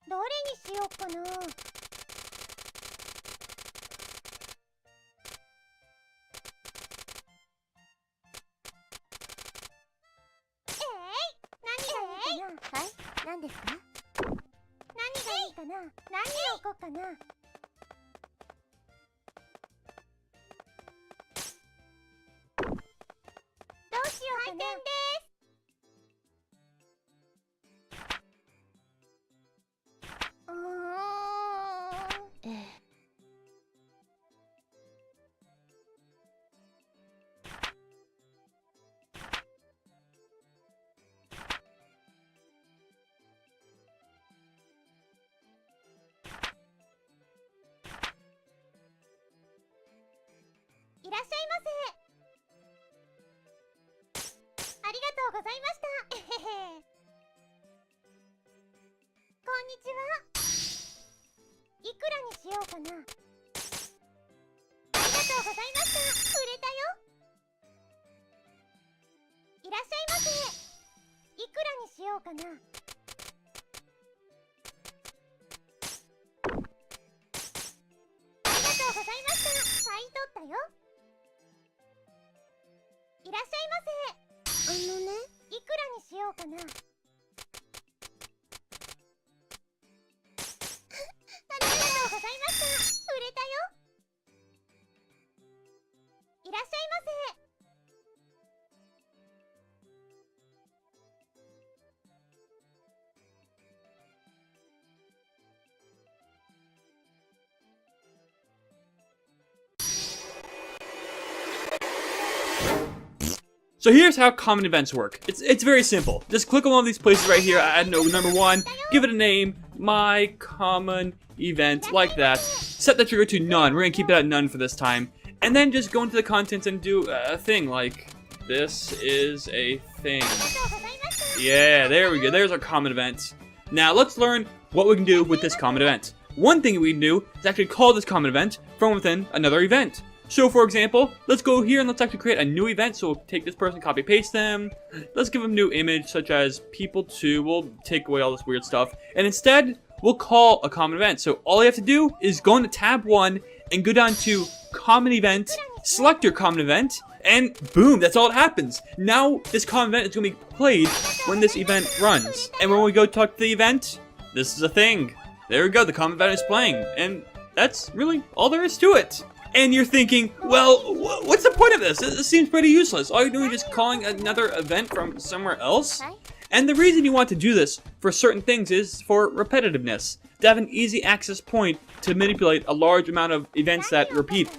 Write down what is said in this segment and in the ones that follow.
どれにしようかな。はい、何ですか？何がいいかな？何を置こうかな。どうしようかな。いらっしゃいませ。ありがとうございました。こんにちは。いくらにしようかな。ありがとうございました。売れたよ。いらっしゃいませ。いくらにしようかな。ありがとうございました。買い取ったよ。いらっしゃいませ。いくらにしようかな。ありがとうございました。売れたよ。いらっしゃいませ。So here's how common events work. It's very simple. Just click on one of these places right here. I don't know, number 1. Give it a name. My common event, like that. Set the trigger to none. We're gonna keep it at none for this time. And then just go into the contents and do a thing like, this is a thing. Yeah, there we go. There's our common event. Now let's learn what we can do with this common event. One thing we can do is actually call this common event from within another event. So for example, let's go here and let's actually create a new event. So we'll take this person, copy paste them. Let's give them a new image such as people2. We'll take away all this weird stuff. And instead, we'll call a common event. So all you have to do is go into tab 1 and go down to common event, select your common event, and boom, that's all that happens. Now this common event is going to be played when this event runs. And when we go talk to the event, this is a thing. There we go, the common event is playing. And that's really all there is to it. And you're thinking, well, what's the point of this? This seems pretty useless. All you're doing is just calling another event from somewhere else. And the reason you want to do this for certain things is for repetitiveness. To have an easy access point to manipulate a large amount of events that repeat,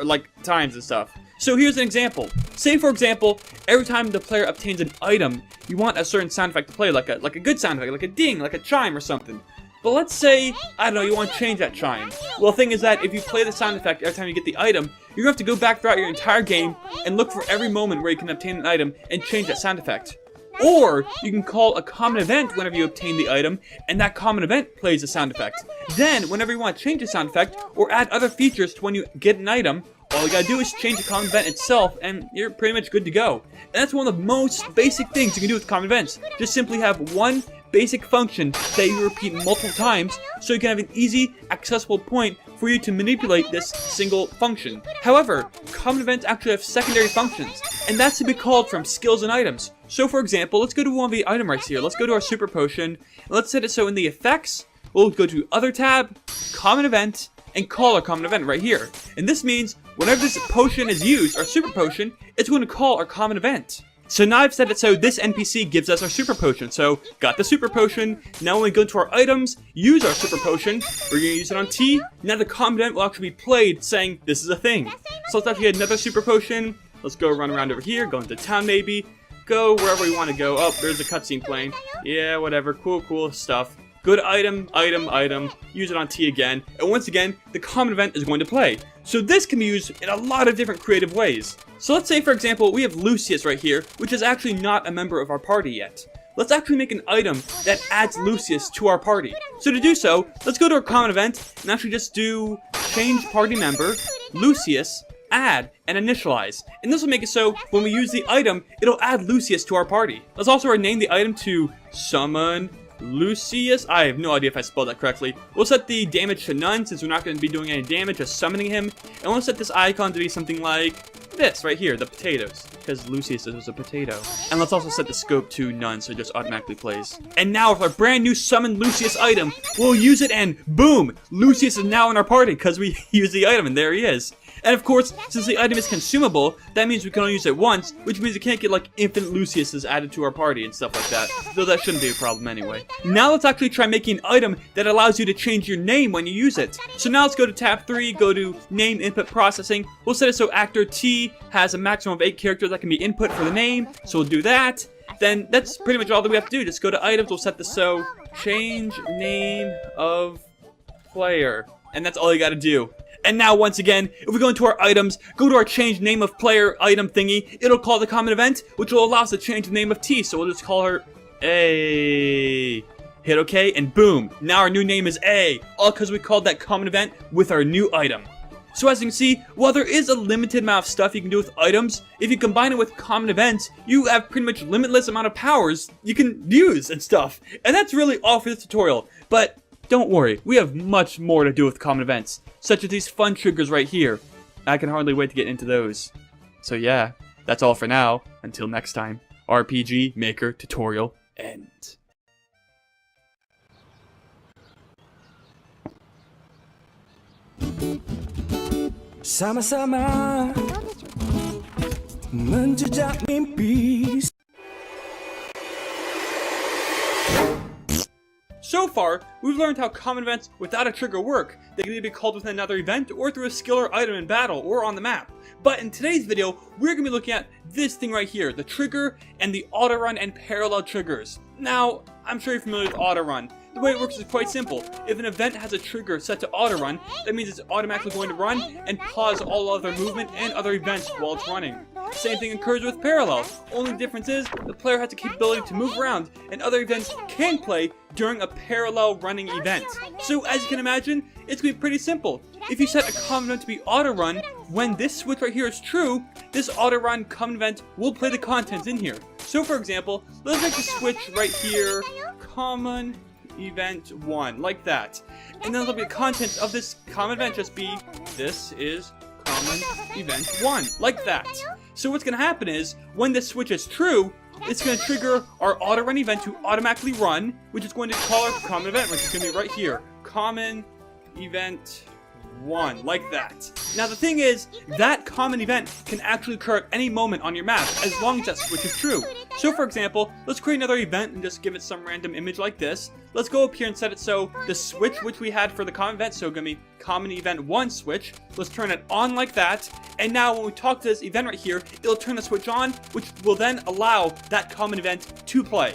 like times and stuff. So here's an example. Say for example, every time the player obtains an item, you want a certain sound effect to play, like a good sound effect, like a ding, like a chime or something. But let's say, I don't know, you want to change that chime. Well, the thing is that if you play the sound effect every time you get the item, you're going to have to go back throughout your entire game and look for every moment where you can obtain an item and change that sound effect. Or, you can call a common event whenever you obtain the item, and that common event plays the sound effect. Then, whenever you want to change the sound effect, or add other features to when you get an item, all you gotta do is change the common event itself, and you're pretty much good to go. And that's one of the most basic things you can do with common events. Just simply have one basic function that you repeat multiple times, so you can have an easy, accessible point for you to manipulate this single function. However, common events actually have secondary functions, and that's to be called from skills and items. So for example, let's go to one of the item rights here. Let's go to our super potion, and let's set it so in the effects, we'll go to other tab, common event, and call our common event right here. And this means whenever this potion is used, our super potion, it's going to call our common event. So now I've set it so this NPC gives us our super potion. So, got the super potion. Now when we go to our items, use our super potion. We're going to use it on T. Now the common event will actually be played saying this is a thing. So let's actually get another super potion. Let's go run around over here, go into town maybe. Go wherever we want to go. Oh, there's a cutscene playing. Yeah, whatever. Cool stuff. go to item, item, item, use it on T again, and once again, the common event is going to play. So this can be used in a lot of different creative ways. So let's say, for example, we have Lucius right here, which is actually not a member of our party yet. Let's actually make an item that adds Lucius to our party. So to do so, let's go to our common event and actually just do change party member, Lucius, add, and initialize. And this will make it so when we use the item, it'll add Lucius to our party. Let's also rename the item to summon Lucius. I have no idea if I spelled that correctly. We'll set the damage to none since we're not going to be doing any damage, just summoning him. And we'll set this icon to be something like this right here, the potatoes, because Lucius is a potato. And let's also set the scope to none so it just automatically plays. And now with our brand new summon Lucius item, we'll use it and boom! Lucius is now in our party because we use the item and there he is. And of course, since the item is consumable, that means we can only use it once, which means we can't get like infinite Luciuses added to our party and stuff like that. Though that shouldn't be a problem anyway. Now let's actually try making an item that allows you to change your name when you use it. So now let's go to tab 3, go to name input processing. We'll set it so actor T has a maximum of 8 characters that can be input for the name. So we'll do that. Then that's pretty much all that we have to do. Just go to items, we'll set this so change name of player. And that's all you gotta do. And now, once again, if we go into our items, go to our change name of player item thingy, it'll call the common event, which will allow us to change the name of T. So we'll just call her A. Hit OK, and boom, now our new name is A, all because we called that common event with our new item. So as you can see, while there is a limited amount of stuff you can do with items, if you combine it with common events, you have pretty much limitless amount of powers you can use and stuff. And that's really all for this tutorial. But don't worry, we have much more to do with common events, such as these fun triggers right here. I can hardly wait to get into those. So yeah, that's all for now. Until next time, RPG Maker tutorial end. Sama-sama menjejak mimpi. So far, we've learned how common events without a trigger work. They can either be called within another event, or through a skill or item in battle, or on the map. But in today's video, we're going to be looking at this thing right here, the trigger and the auto run and parallel triggers. Now, I'm sure you're familiar with auto run. The way it works is quite simple. If an event has a trigger set to auto run, that means it's automatically going to run and pause all other movement and other events while it's running. Same thing occurs with parallel. Only difference is the player has the capability to move around and other events can play during a parallel running event. So as you can imagine, it's going to be pretty simple. If you set a common event to be auto run, when this switch right here is true, this auto run common event will play the contents in here. So for example, let's make the switch right here common event 1, like that. And then there'll be the contents of this common event just be, this is common event 1, like that. So what's going to happen is, when this switch is true, it's going to trigger our auto run event to automatically run, which is going to call our common event, which is going to be right here, common event 1, like that. Now the thing is, that common event can actually occur at any moment on your map, as long as that switch is true. So for example, let's create another event and just give it some random image like this. Let's go up here and set it so the switch which we had for the common event, so going to be common event 1 switch. Let's turn it on like that, and now when we talk to this event right here, it'll turn the switch on, which will then allow that common event to play.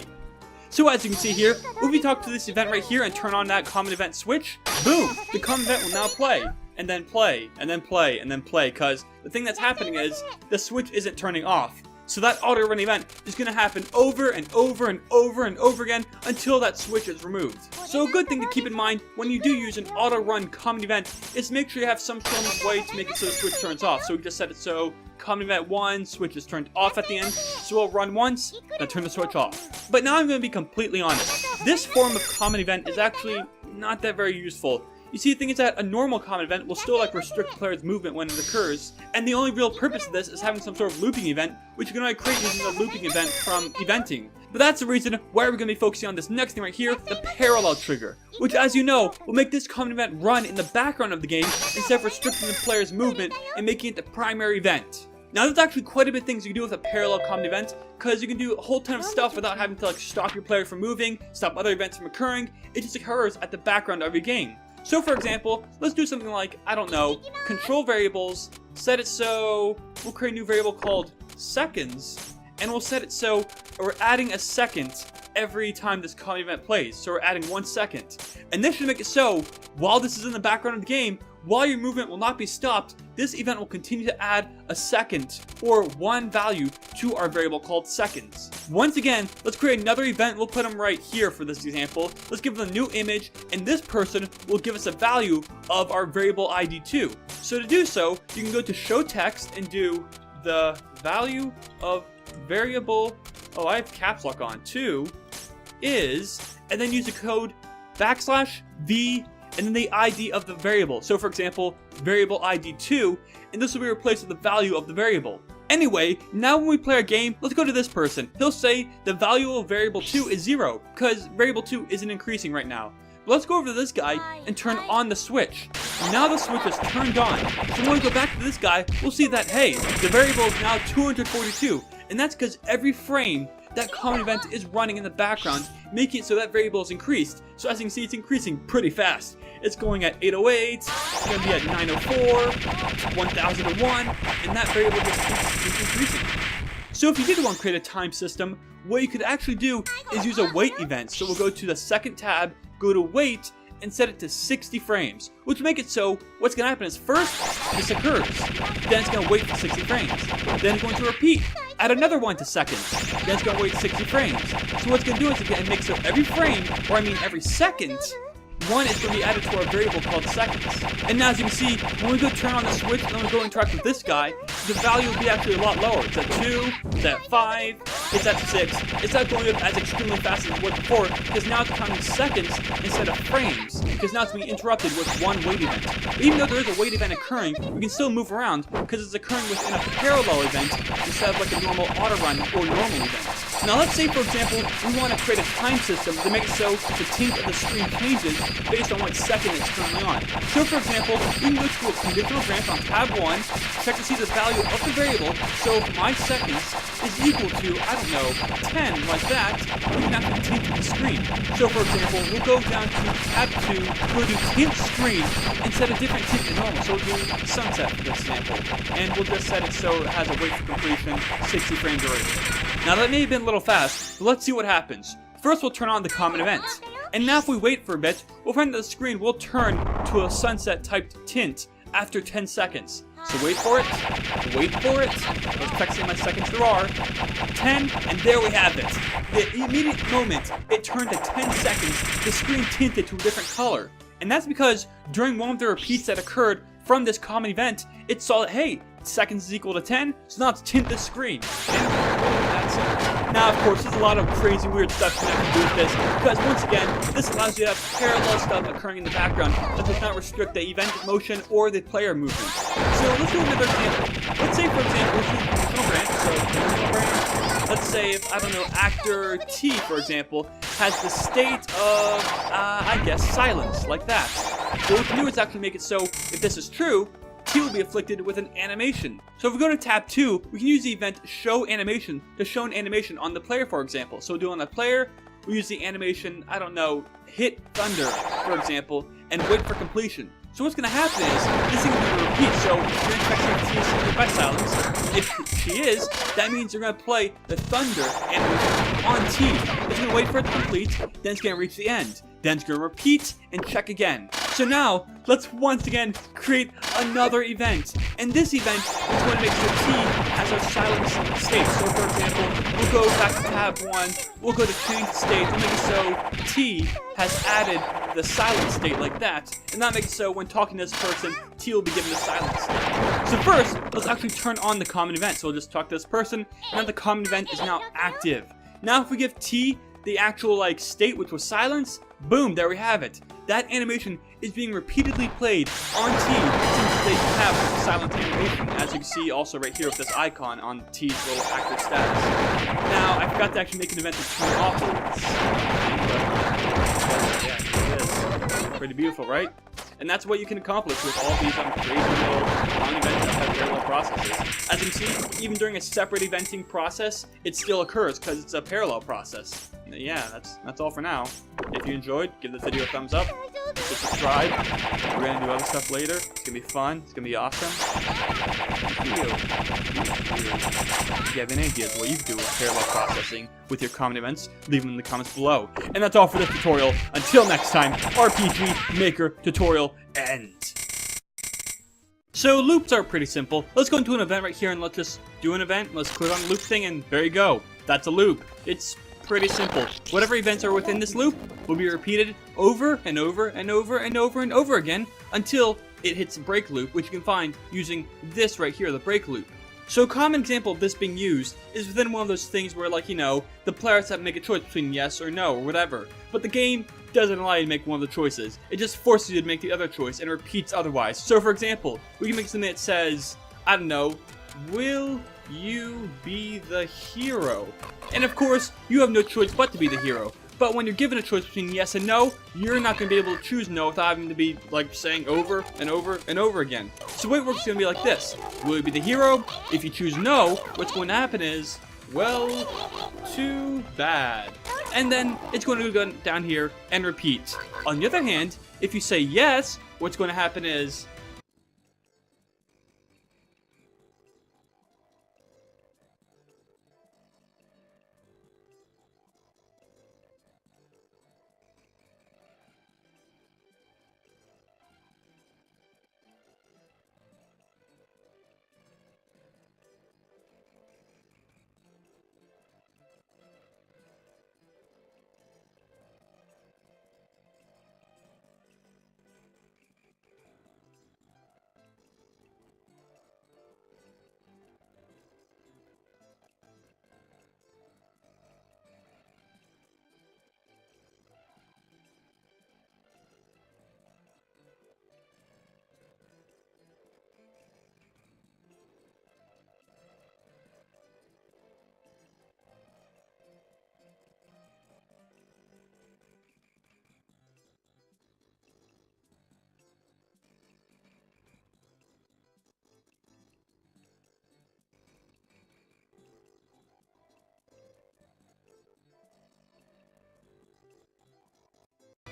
So as you can see here, if we talk to this event right here and turn on that common event switch, boom, the common event will now play, and then play, and then play, and then play, because the thing that's happening is, the switch isn't turning off. So that auto run event is going to happen over and over and over and over again until that switch is removed. So a good thing to keep in mind when you do use an auto run common event is make sure you have some sort of way to make it so the switch turns off. So we just set it so common event 1, switch is turned off at the end, so we'll run once, then turn the switch off. But now I'm going to be completely honest. This form of common event is actually not that very useful. You see, the thing is that a normal common event will still restrict the player's movement when it occurs, and the only real purpose of this is having some sort of looping event, which you can only create using a looping event from eventing. But that's the reason why we're going to be focusing on this next thing right here, the parallel trigger, which, as you know, will make this common event run in the background of the game instead of restricting the player's movement and making it the primary event. Now there's actually quite a bit of things you can do with a parallel common event, because you can do a whole ton of stuff without having to stop your player from moving, stop other events from occurring. It just occurs at the background of your game. So for example, let's do something like, I don't know, control variables, set it so, we'll create a new variable called seconds, and we'll set it so we're adding a second every time this common event plays. So we're adding 1 second. And this should make it so, while this is in the background of the game, while your movement will not be stopped, this event will continue to add a second, or 1 value, to our variable called seconds. Once again, let's create another event. We'll put them right here for this example. Let's give them a new image, and this person will give us a value of our variable ID2. So to do so, you can go to show text and do the value of variable, oh, I have caps lock on, 2 is, and then use the code \v and then the ID of the variable. So for example, variable ID2, and this will be replaced with the value of the variable. Anyway, now when we play our game, let's go to this person. He'll say the value of variable 2 is 0, because variable 2 isn't increasing right now. But let's go over to this guy and turn on the switch. Now the switch is turned on. So when we go back to this guy, we'll see that, hey, the variable is now 242. And that's because every frame that common event is running in the background, making it so that variable is increased. So as you can see, it's increasing pretty fast. It's going at 808, it's going to be at 904, 1001, and that variable just keeps increasing. So if you did want to create a time system, what you could actually do is use a wait event. So we'll go to the second tab, go to wait, and set it to 60 frames, which will make it so what's going to happen is first, this occurs, then it's going to wait for 60 frames, then it's going to repeat, add another 1 to seconds, then it's going to wait 60 frames. So what's going to do is again make so every frame, or I mean every second, 1 is going to be added to our variable called seconds. And now as you can see, when we go turn on the switch and then we go interact with this guy, the value will be actually a lot lower. It's at 2, it's at 5, it's at 6. It's not going up as extremely fast as it was before, because now it's counting seconds instead of frames, because now it's being interrupted with 1 wait event. But even though there is a wait event occurring, we can still move around, because it's occurring within a parallel event instead of like a normal auto run or normal event. Now let's say, for example, we want to create a time system to make it so the tint of the screen changes based on what second it's currently on. So for example, we can go to a conditional branch on tab 1, check to see the value of the variable, so if my seconds is equal to, I don't know, 10, like that, we can have the tint of the screen. So for example, we'll go down to tab 2, we'll do tint screen, and set a different tint than normal, so we'll do sunset for this example. And we'll just set it so it has a wait for completion, 60 frames already. Now that may have been a little fast, but let's see what happens. First we'll turn on the common event. And now if we wait for a bit, we'll find that the screen will turn to a sunset typed tint after 10 seconds. So wait for it, let's check see how many seconds there are, 10, and there we have it. The immediate moment it turned to 10 seconds, the screen tinted to a different color. And that's because during one of the repeats that occurred from this common event, it saw that, hey, seconds is equal to 10, so now let's tint the screen. And that's it. Now, of course, there's a lot of crazy, weird stuff connected to with this, because once again, this allows you to have parallel stuff occurring in the background that does not restrict the event motion or the player movement. So let's do another example. Let's say, for example, let's do a conditional branch. So conditional branch. Let's say if, I don't know, actor T, for example, has the state of, I guess, silence, like that. What we can do is actually make it so, if this is true, T will be afflicted with an animation. So if we go to tab 2, we can use the event show animation to show an animation on the player, for example. So we'll do on the player, we use the animation, I don't know, hit thunder, for example, and wait for completion. So what's going to happen is, this thing is going to repeat, so if you're expecting T is afflicted by silence, if she is, that means you're going to play the thunder animation on T. It's going to wait for it to complete, then it's going to reach the end. Then it's going to repeat and check again. So now, let's once again create another event. And this event is going to make sure T has a silence state. So for example, we'll go back to tab 1, we'll go to change state, and make it so T has added the silence state like that. And that makes it so when talking to this person, T will be given the silence state. So first, let's actually turn on the common event. So we'll just talk to this person, and now the common event is now active. Now if we give T the actual state, which was silence, boom, there we have it. That animation is being repeatedly played on T since they have silent animation, as you can see also right here with this icon on T's little active status. Now, I forgot to actually make an event to turn off the lights. Yeah, it is. Pretty beautiful, right? And that's what you can accomplish with all these crazy little common events have parallel processes. As you can see, even during a separate eventing process, it still occurs because it's a parallel process. Yeah, that's all for now. If you enjoyed, give this video a thumbs up. Hit subscribe. We're gonna do other stuff later. It's gonna be fun. It's gonna be awesome. If you have any ideas what you can do with parallel processing with your common events, leave them in the comments below. And that's all for this tutorial. Until next time, RPG Maker tutorial ends. So loops are pretty simple. Let's go into an event right here and let's just do an event. Let's click on the loop thing and there you go. That's a loop. It's pretty simple. Whatever events are within this loop will be repeated over and over and over and over and over again until it hits a break loop, which you can find using this right here, the break loop. So a common example of this being used is within one of those things where, like, you know, the players have to make a choice between yes or no or whatever, but the game doesn't allow you to make one of the choices. It just forces you to make the other choice and repeats otherwise. So for example, we can make something that says, I don't know, will you be the hero? And of course, you have no choice but to be the hero. But when you're given a choice between yes and no, you're not going to be able to choose no without having to be, like, saying over and over and over again. So the way it works is going to be like this. Will you be the hero? If you choose no, what's going to happen is, well, too bad. And then it's going to go down here and repeat. On the other hand, if you say yes, what's going to happen is,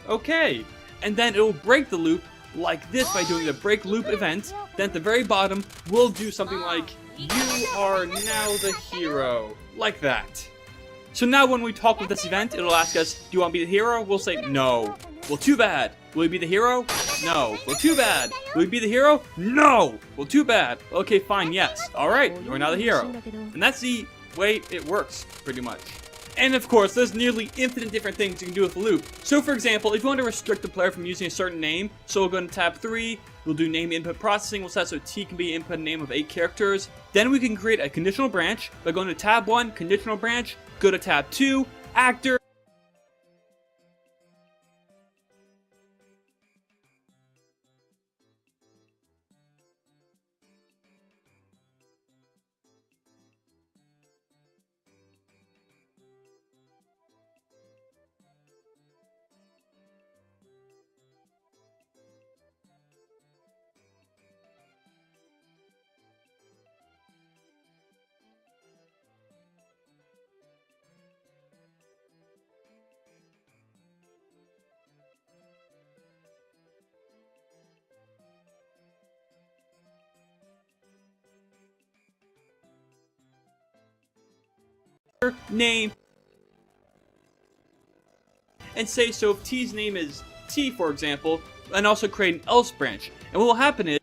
okay. And then it will break the loop like this by doing the break loop event. Then at the very bottom, we'll do something like, you are now the hero. Like that. So now when we talk with this event, it'll ask us, do you want to be the hero? We'll say, no. Well, too bad. Will you be the hero? No. Well, too bad. Will you be the hero? No. Well, too bad. Okay, fine, yes. Alright, you're now the hero. And that's the way it works, pretty much. And of course, there's nearly infinite different things you can do with the loop. So for example, if you want to restrict the player from using a certain name, so we'll go into tab 3, we'll do name input processing, we'll set so T can be input name of 8 characters. Then we can create a conditional branch by going to tab 1, conditional branch, go to tab 2, actor. Name, and say so if T's name is T, for example, and also create an else branch. And what will happen is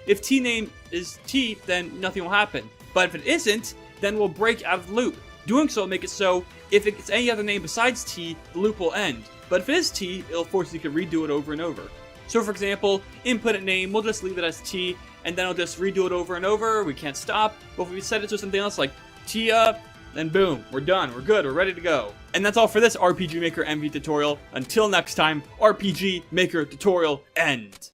if T name is T, then nothing will happen. But if it isn't, then we'll break out of the loop. Doing so will make it so if it's any other name besides T, the loop will end. But if it is T, it'll force you to redo it over and over. So for example, input a name, we'll just leave it as T, and then I'll just redo it over and over. We can't stop. But if we set it to something else like Tia, then boom, we're done, we're good, we're ready to go. And that's all for this RPG Maker MV tutorial. Until next time, RPG Maker tutorial end.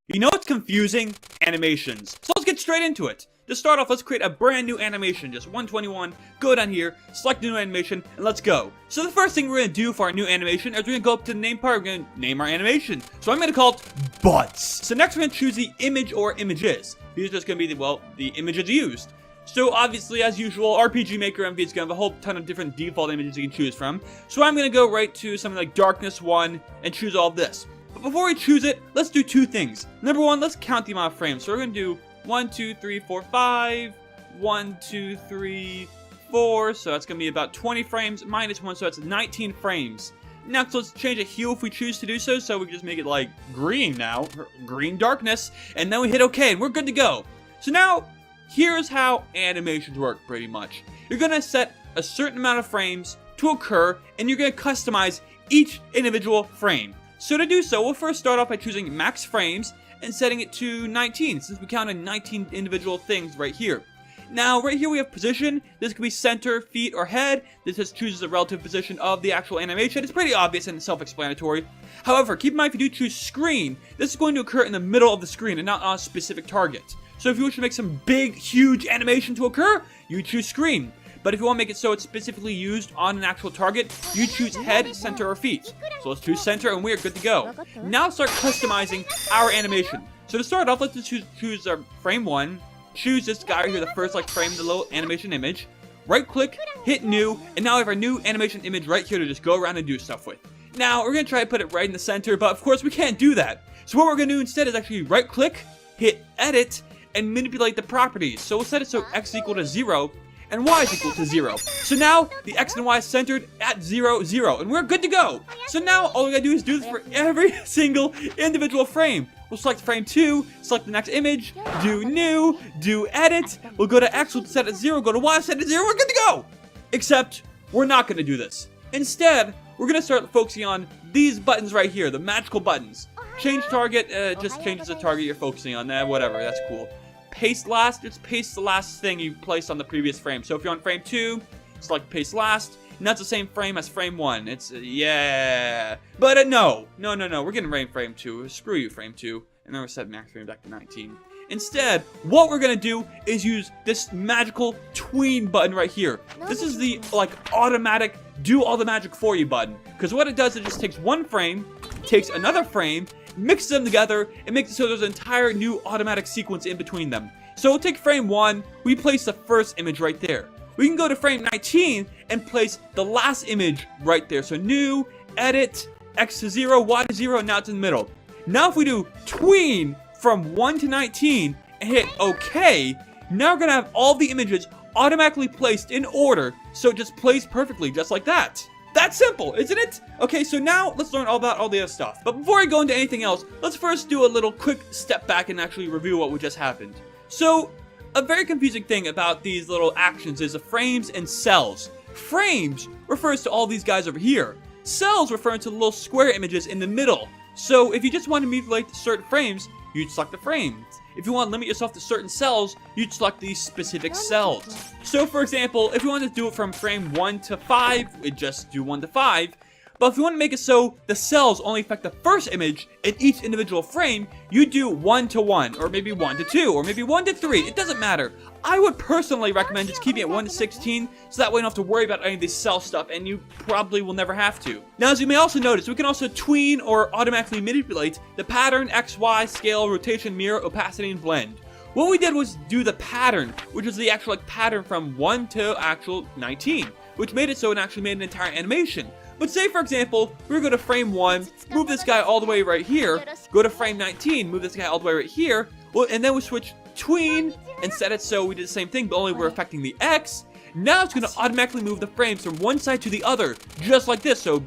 You know what's confusing? Animations. So let's get straight into it. To start off, let's create a brand new animation, just 121, go down here, select new animation, and let's go. So the first thing we're going to do for our new animation is we're going to go up to the name part, we're going to name our animation. So I'm going to call it Butts. So next we're going to choose the image or images. These are just going to be, the images used. So obviously, as usual, RPG Maker MV is going to have a whole ton of different default images you can choose from. So I'm going to go right to something like Darkness 1 and choose all this. But before we choose it, let's do two things. Number one, let's count the amount of frames. So we're going to do 1, 2, 3, 4, 5, 1, 2, 3, 4, so that's going to be about 20 frames, minus 1, so that's 19 frames. Next, let's change a hue if we choose to do so, so we can just make it like green now, green darkness, and then we hit OK, and we're good to go. So now, here's how animations work, pretty much. You're going to set a certain amount of frames to occur, and you're going to customize each individual frame. So to do so, we'll first start off by choosing max frames, and setting it to 19, since we counted 19 individual things right here. Now, right here we have position. This could be center, feet, or head. This just chooses the relative position of the actual animation. It's pretty obvious and self-explanatory. However, keep in mind if you do choose screen, this is going to occur in the middle of the screen and not on a specific target. So if you wish to make some big, huge animation to occur, you choose screen. But if you want to make it so it's specifically used on an actual target, you choose head, center, or feet. So let's choose center and we're good to go. Now start customizing our animation. So to start off, let's just choose our frame 1. Choose this guy right here, the first frame, the little animation image. Right click, hit new, and now we have our new animation image right here to just go around and do stuff with. Now we're going to try to put it right in the center, but of course we can't do that. So what we're going to do instead is actually right click, hit edit, and manipulate the properties. So we'll set it so x is equal to 0. And y is equal to 0. So now, the x and y is centered at 0, 0. And we're good to go. So now, all we gotta do is do this for every single individual frame. We'll select frame 2, select the next image, do new, do edit. We'll go to x, we'll set it 0, go to y, set it 0, we're good to go! Except, we're not gonna do this. Instead, we're gonna start focusing on these buttons right here, the magical buttons. Change target, just changes the target you're focusing on. Whatever, that's cool. Paste last, just paste the last thing you placed on the previous frame. So if you're on frame 2, select paste last, and that's the same frame as frame 1. It's, yeah. But no, we're getting frame 2. Screw you, frame 2. And then we're set max frame back to 19. Instead, what we're gonna do is use this magical tween button right here. This is the, automatic, do all the magic for you button. Because what it does, it just takes one frame, takes another frame, mixes them together, and makes it so there's an entire new automatic sequence in between them. So we'll take frame 1, we place the first image right there. We can go to frame 19 and place the last image right there. So new, edit, x to 0, y to 0, and now it's in the middle. Now if we do tween from 1 to 19 and hit OK, now we're going to have all the images automatically placed in order, so it just plays perfectly, just like that. That's simple, isn't it? Okay, so now let's learn all about all the other stuff. But before I go into anything else, let's first do a little quick step back and actually review what just happened. So, a very confusing thing about these little actions is the frames and cells. Frames refers to all these guys over here. Cells refer to the little square images in the middle. So, if you just want to manipulate certain frames, you'd select the frames. If you want to limit yourself to certain cells, you'd select these specific cells. So for example, if you want to do it from frame 1 to 5, we'd just do 1 to 5. But if you want to make it so the cells only affect the first image in each individual frame, you do 1 to 1, or maybe 1 to 2, or maybe 1 to 3. It doesn't matter. I would personally recommend just keeping it 1 to 16, so that way you don't have to worry about any of this cell stuff, and you probably will never have to. Now, as you may also notice, we can also tween or automatically manipulate the pattern, X, Y, scale, rotation, mirror, opacity, and blend. What we did was do the pattern, which is the actual pattern from 1 to actual 19, which made it so it actually made an entire animation. But say, for example, we go to frame 1, move this guy all the way right here, go to frame 19, move this guy all the way right here, well, and then we switch tween and set it so we did the same thing, but only we're affecting the X. Now it's going to automatically move the frames from one side to the other, just like this, so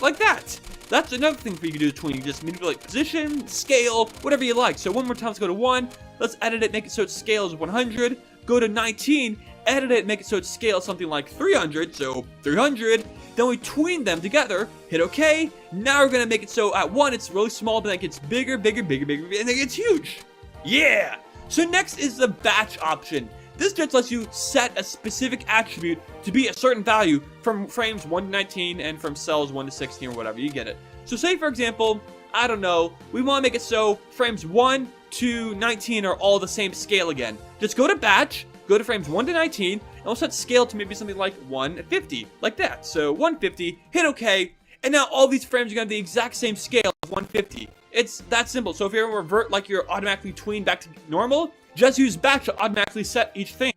like that. That's another thing for you to do with tween. You just manipulate position, scale, whatever you like. So one more time, let's go to 1, let's edit it, make it so its scale is 100, go to 19, edit it, make it so it scales something like 300, so 300. Then we tween them together, hit OK. Now we're going to make it so at 1 it's really small, but then it gets bigger, bigger, bigger, bigger, and then it gets huge. Yeah! So next is the batch option. This just lets you set a specific attribute to be a certain value from frames 1 to 19 and from cells 1 to 16 or whatever, you get it. So say for example, I don't know, we want to make it so frames 1, to 19 are all the same scale again. Just go to batch, go to frames 1 to 19, and we'll set scale to maybe something like 150, like that. So 150, hit OK, and now all these frames are going to be the exact same scale of 150. It's that simple. So if you ever revert like you're automatically tweened back to normal, just use batch to automatically set each thing.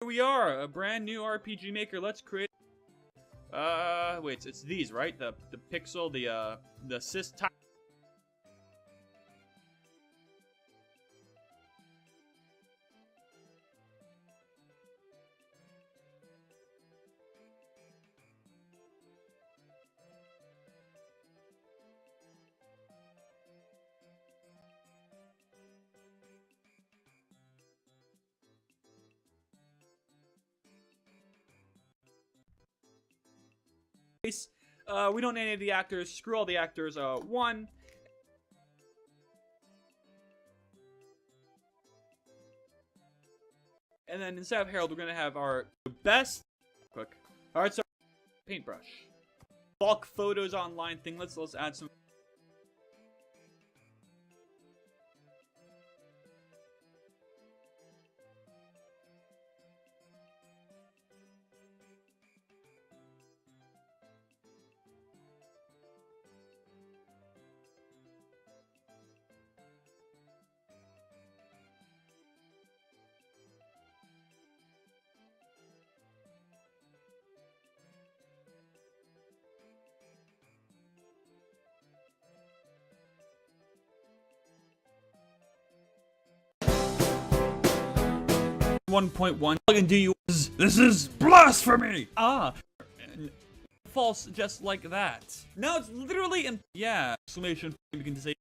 Here we are, a brand new RPG Maker. Let's create. Wait, it's these, right? The pixel, the sys type. We don't need any of the actors. Screw all the actors. One. And then instead of Harold, we're gonna have our best. Quick. All right, so paintbrush, bulk photos online thing. Let's add some. 1.1. All I can do you is, this is blasphemy! Ah. False just like that. Now it's literally yeah. Exclamation point, we can say.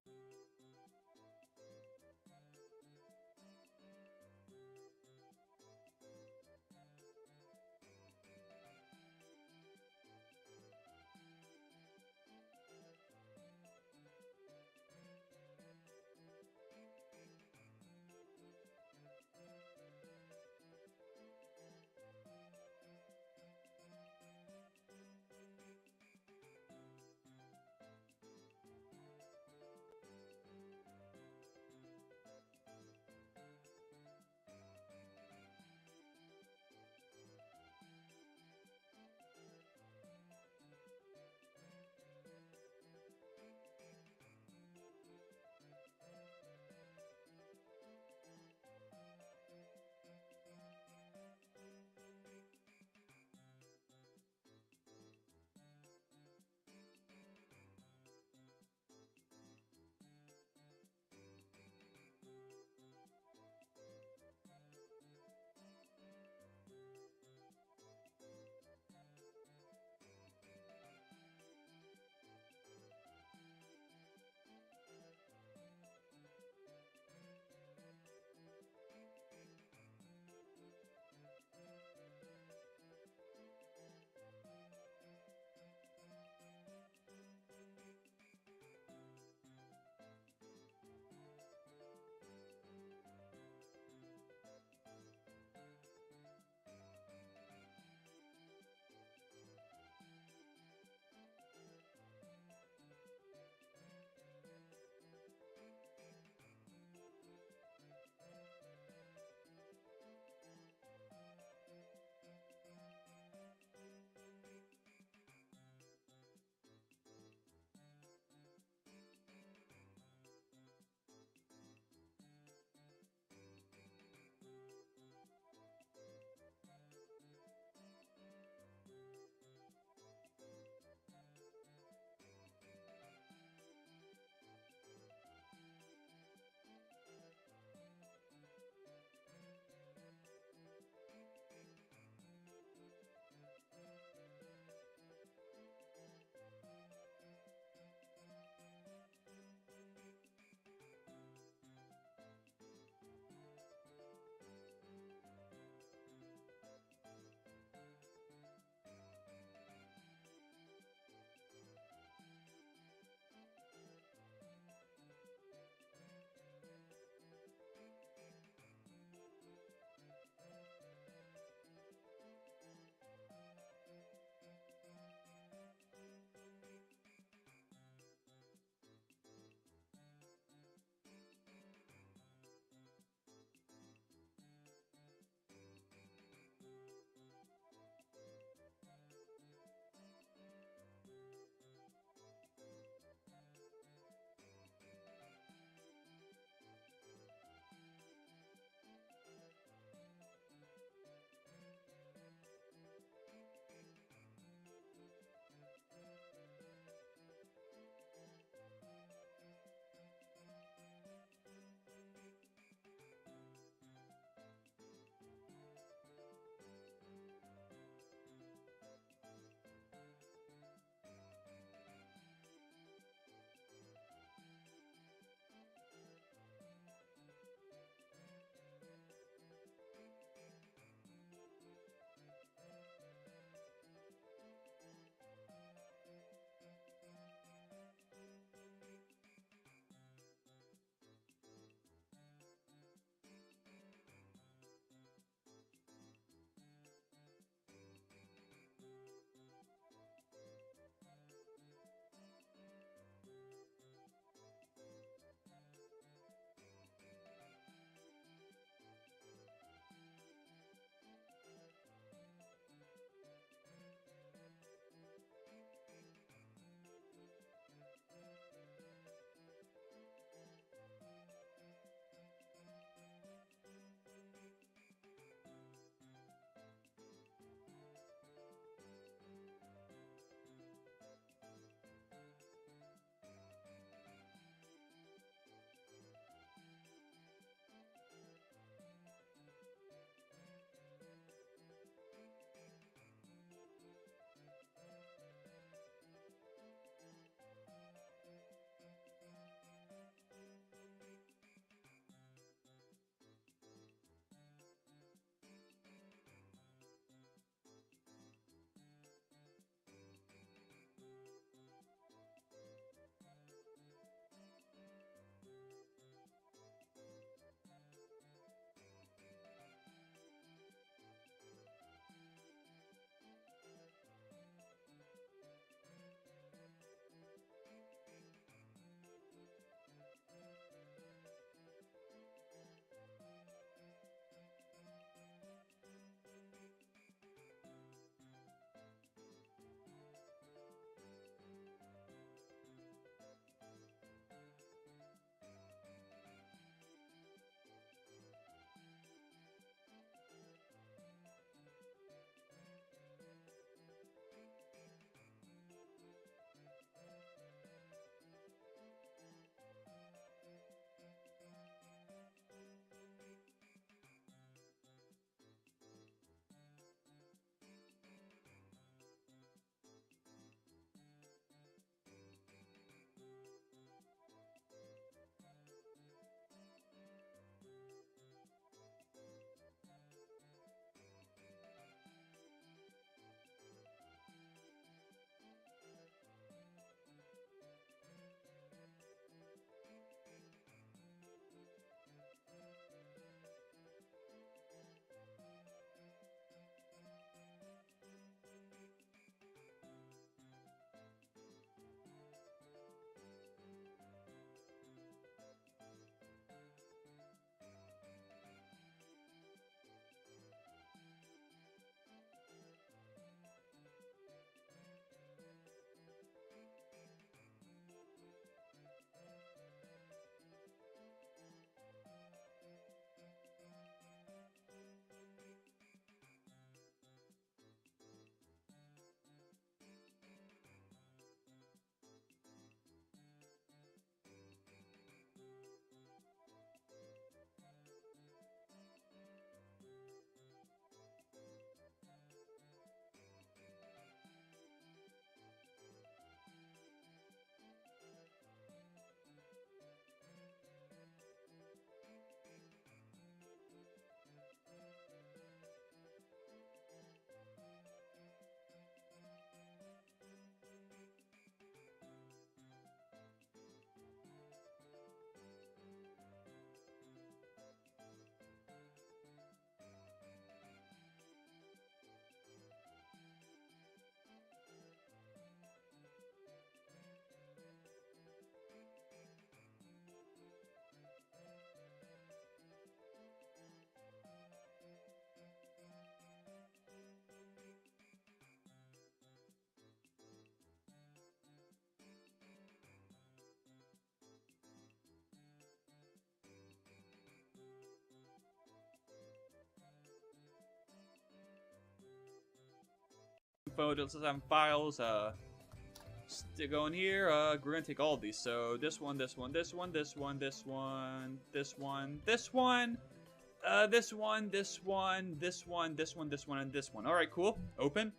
photos, let's have files, stick going here, we're gonna take all of these, so this one, this one, this one, this one, this one, this one, this one, this one, this one, this one, this one, this one, and this one. Alright, cool. Open.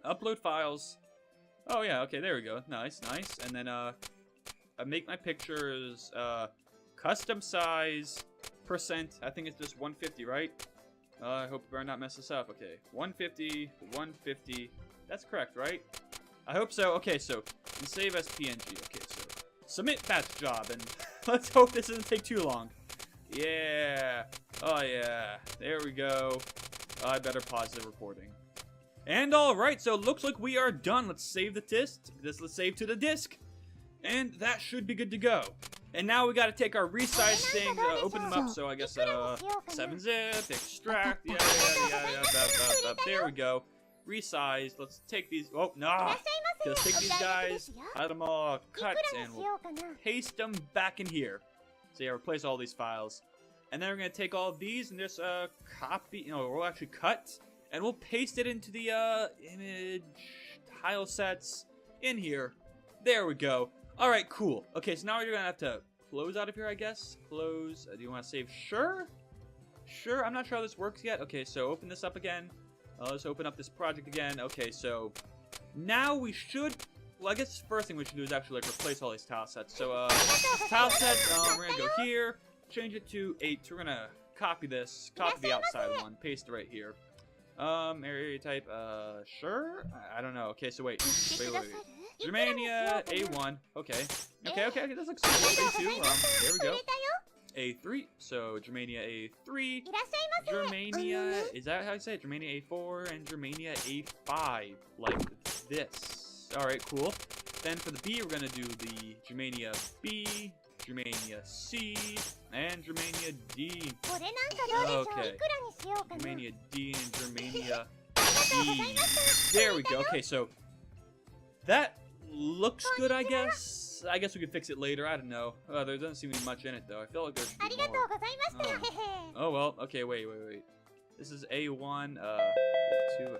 Upload files. Oh yeah, okay, there we go. Nice, nice. And then, I make my pictures, custom size, percent, I think it's just 150, right? I hope I better not mess this up. Okay, 150, 150. That's correct, right? I hope so. Okay, so, and save as PNG. Okay, so, submit batch job, and let's hope this doesn't take too long. Yeah. Oh, yeah. There we go. I better pause the recording. And alright, so it looks like we are done. Let's save the disk. Let's save to the disk. And that should be good to go. And now we gotta take our resize things, open them up, so I guess, 7-zip, extract, yeah, there we go. Resize, let's take these, oh, nah! Let's take these guys, let them all cut, and we'll paste them back in here. So yeah, replace all these files. And then we're gonna take all of these and just, copy, we'll actually cut, and we'll paste it into the, image tile sets in here. There we go. Alright, cool. Okay, so now you're gonna have to close out of here, I guess. Close. Do you want to save? Sure? Sure, I'm not sure how this works yet. Okay, so open this up again. Let's open up this project again. Okay, so now we should... Well, I guess the first thing we should do is actually, like, replace all these tile sets. So, tile set, we're gonna go here, change it to 8. We're gonna copy this, copy the outside one, paste it right here. Area type, sure? I don't know. Okay, so wait. Germania A1. Okay. Okay, this looks good. A2, there we go. A3, so Germania A3. Germania, is that how you say it? Germania A4 and Germania A5, like this. Alright, cool. Then for the B, we're gonna do the Germania B, Germania C, and Germania D. Okay. Germania D and Germania E. There we go. Okay, so that looks good, I guess. I guess we could fix it later. I don't know. There doesn't seem to be much in it, though. I feel like there should be more. Oh, well. Okay, wait. This is A1, 2.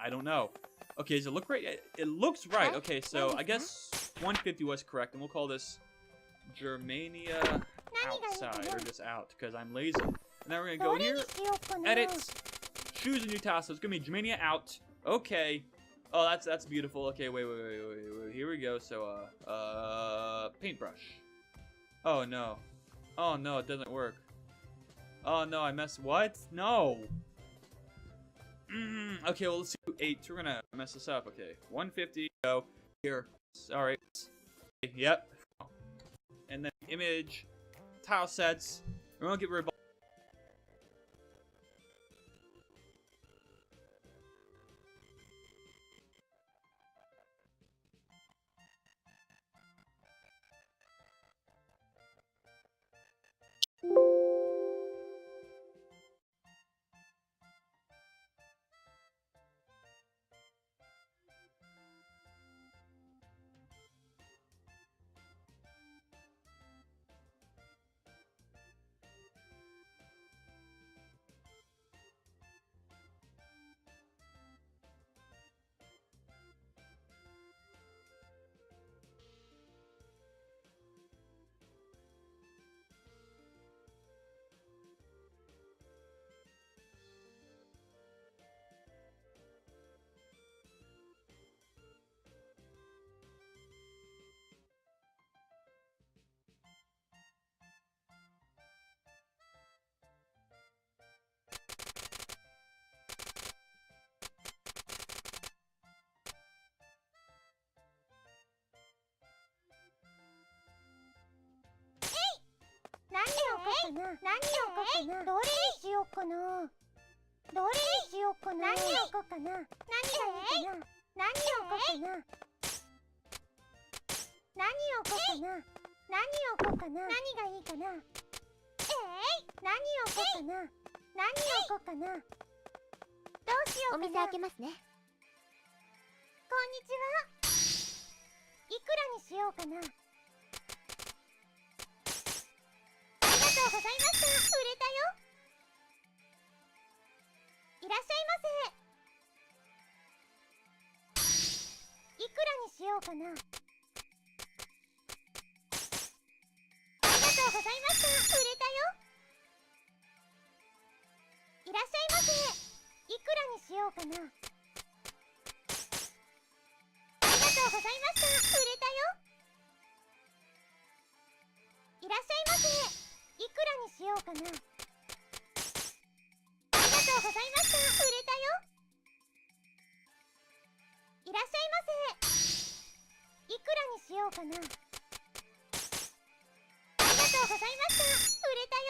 I don't know. Okay, does it look right? It looks right. Okay, so I guess 150 was correct, and we'll call this Germania outside, or just out, because I'm lazy. And then we're gonna go here, edit, choose a new task. So it's gonna be Germania out. Okay. Oh, that's beautiful. Okay, wait. Here we go. So, paintbrush. Oh no. Oh no, it doesn't work. Oh no, I messed. What? No. Okay, well let's do 8. We're gonna mess this up. Okay, 150. Go here. Sorry. Yep. And then image, tile sets. We're gonna get rid of.お店開けますね。こんにちは。いくらにしようかな。ありがとうございました。売れたよ。いらっしゃいませ。ようかな。ありがとうございました。売れたよ。いらっしゃいませ。いくらにしようかな。ありがとうございました。売れたよ。いらっしゃいませ。いくらにしようかな。ありがとうございました。売れたよ。いらっしゃいませ。いくらにしようかな。ありがとうございました。売れたよ。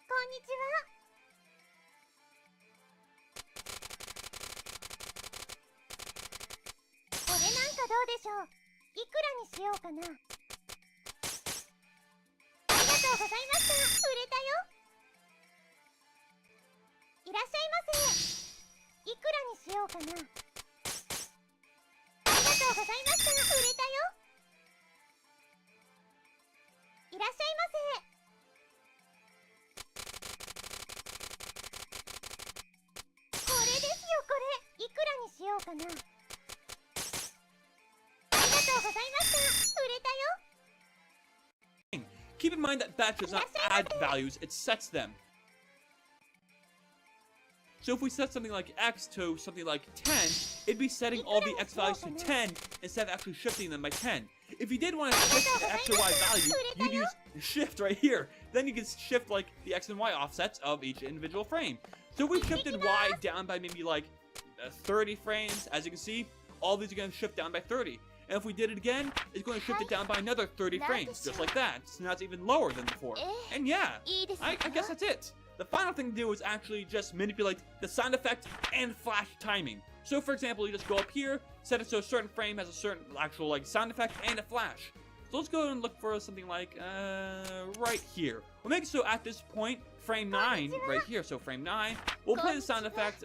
こんにちは。これなんかどうでしょう。いくらにしようかな。ありがとうございました。売れたよ。いらっしゃいませ。いくらにしようかな。ありがとうございました。売れたよ。いらっしゃいませ。これですよ、これ。いくらにしようかな。ありがとうございました。売れたよ。Keep in mind that batch does not add values, it sets them. So if we set something like x to something like 10, it'd be setting all the x values to 10 instead of actually shifting them by 10. If you did want to shift the x or y value, you'd use shift right here. Then you can shift like the x and y offsets of each individual frame. So we shifted y down by maybe like 30 frames. As you can see, all these are going to shift down by 30. And if we did it again, it's going to shift it down by another 30 frames, just like that. So now it's even lower than before. And yeah, I guess that's it. The final thing to do is actually just manipulate the sound effect and flash timing. So for example, you just go up here, set it so a certain frame has a certain actual like sound effect and a flash. So let's go and look for something like right here. We'll make it so at this point, frame 9 right here. So frame 9, we'll play the sound effect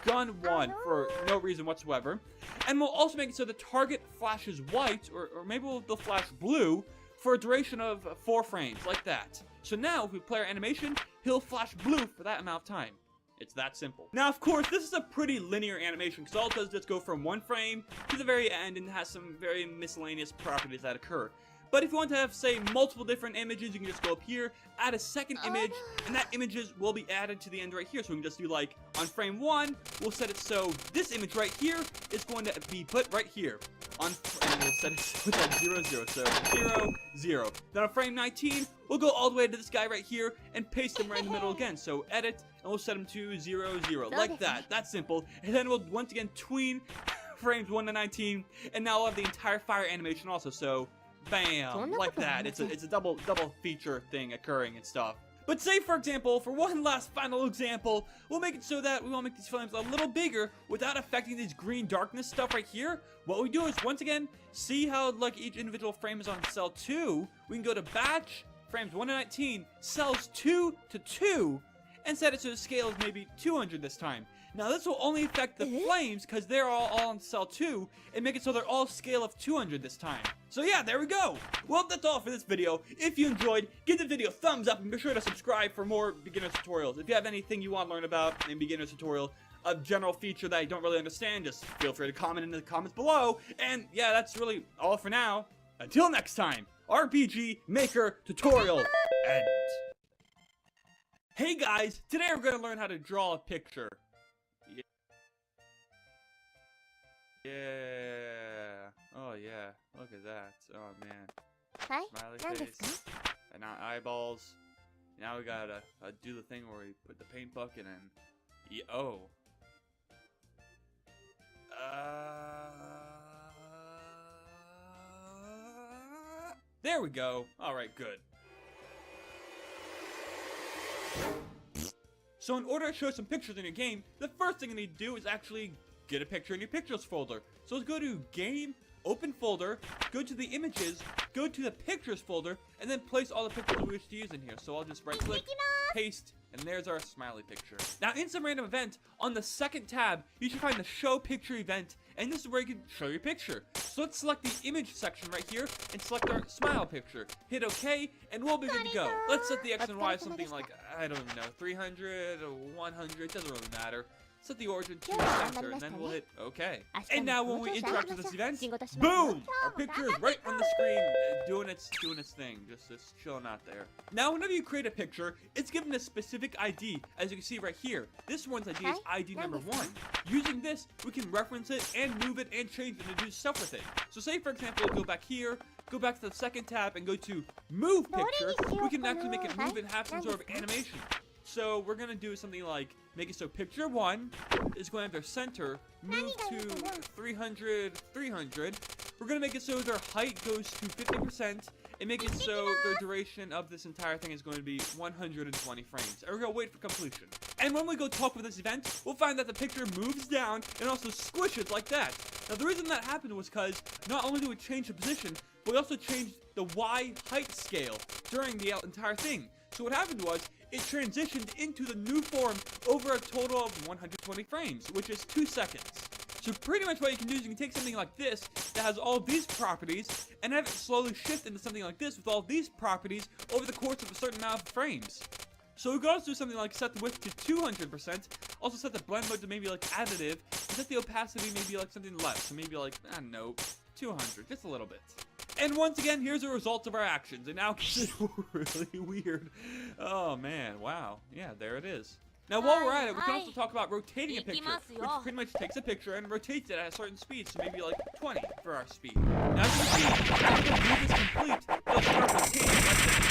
gun 1 for no reason whatsoever. And we'll also make it so the target flashes white, or maybe they'll flash blue for a duration of 4 frames, like that. So now, if we play our animation, he'll flash blue for that amount of time. It's that simple. Now, of course, this is a pretty linear animation, because all it does is just go from 1 frame to the very end and has some very miscellaneous properties that occur. But if you want to have, say, multiple different images, you can just go up here, add a second image, and that images will be added to the end right here. So we can just do like, on frame 1, we'll set it so this image right here is going to be put right here. And we'll set it so it's like 0, 0, so 0, 0. Then on frame 19, we'll go all the way to this guy right here and paste him right in the middle again. So edit, and we'll set him to 0, 0, like that. That's simple. And then we'll once again tween frames 1 to 19, and now we'll have the entire fire animation also. So bam, like that. It's a double feature thing occurring and stuff. But say, for example, for one last final example, we'll make it so that we want to make these frames a little bigger without affecting this green darkness stuff right here. What we do is, once again, see how like each individual frame is on cell 2. We can go to batch, frames 1 to 19, cells 2 to 2, and set it so the scale is maybe 200 this time. Now this will only affect the flames because they're all on cell 2, and make it so they're all scale of 200 this time. So yeah, there we go. Well, that's all for this video. If you enjoyed, give the video a thumbs up and be sure to subscribe for more beginner tutorials. If you have anything you want to learn about in beginner tutorial, a general feature that you don't really understand, just feel free to comment in the comments below. And yeah, that's really all for now. Until next time, RPG Maker Tutorial end. Hey guys, today we're going to learn how to draw a picture. Yeah. Oh yeah. Look at that. Oh man. Smiley face. And now eyeballs. Now we gotta do the thing where we put the paint bucket in. Yeah, oh. There we go. Alright, good. So in order to show some pictures in your game, the first thing you need to do is actually get a picture in your pictures folder. So let's go to game, open folder, go to the images, go to the pictures folder, and then place all the pictures we wish to use in here. So I'll just right click, paste, and there's our smiley picture. Now in some random event, on the second tab, you should find the show picture event, And this is where you can show your picture. So let's select the image section right here and select our smile picture. Hit OK, and we'll be good to go. Let's set the X and Y something like, I don't even know, 300 or 100, doesn't really matter. Set the origin to center, and then we'll hit OK. And now when we interact with this event, boom! Our picture is right on the screen, doing its thing, just chilling out there. Now, whenever you create a picture, it's given a specific ID, as you can see right here. This one's ID is ID number 1. Using this, we can reference it and move it and change it and do stuff with it. So say, for example, we'll go back here, go back to the second tab, and go to Move Picture. We can actually make it move and have some sort of animation. So we're going to do something like, make it so picture 1 is going to center, move to 300, 300. We're going to make it so their height goes to 50%, and make it so the duration of this entire thing is going to be 120 frames. And we're going to wait for completion. And when we go talk with this event, we'll find that the picture moves down and also squishes like that. Now the reason that happened was because not only did we change the position, but we also changed the Y height scale during the entire thing. So what happened was, it transitioned into the new form over a total of 120 frames, which is 2 seconds. So pretty much what you can do is you can take something like this that has all these properties and have it slowly shift into something like this with all these properties over the course of a certain amount of frames. So we could also do something like set the width to 200%, also set the blend mode to maybe like additive, and set the opacity maybe like something less, so maybe like, I don't know, 200, just a little bit. And once again, here's the results of our actions. And now it's really weird. Oh man, wow. Yeah, there it is. Now while we're at it, we can also talk about rotating a picture, which pretty much takes a picture and rotates it at a certain speed, so maybe like 20 for our speed. Now as you can see, after the move is complete, it'll start rotating like this.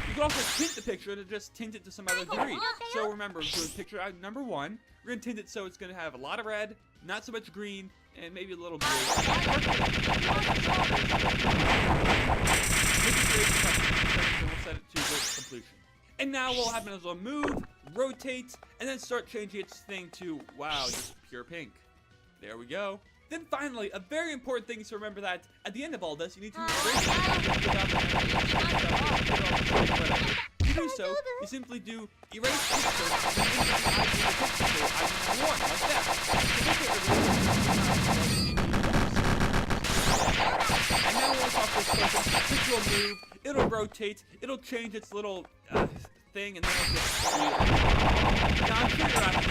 You can also tint the picture to just tint it to some other degree. So remember, doing picture number 1, we're going to tint it so it's going to have a lot of red, not so much green, and maybe a little blue. We'll set it to completion. And now we'll have it as a move, rotate, and then start changing its thing to, wow, just pure pink. There we go. Then finally, a very important thing is to remember that at the end of all this, you need to erase it. To do so, you simply do erase picture, and then like that. And now we'll talk this person. Picture will move, it'll rotate, it'll change its little thing, and then it'll just now I'm sure you're asking,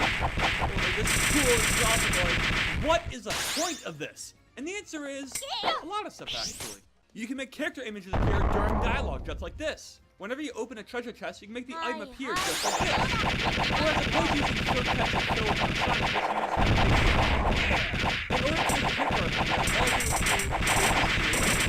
this is cool, this is awesome, what is the point of this? And the answer is a lot of stuff, actually. You can make character images appear during dialogue, just like this. Whenever you open a treasure chest, you can make the item appear just like this. Or as opposed to using show text to show one side, just use in order to make a picture, all you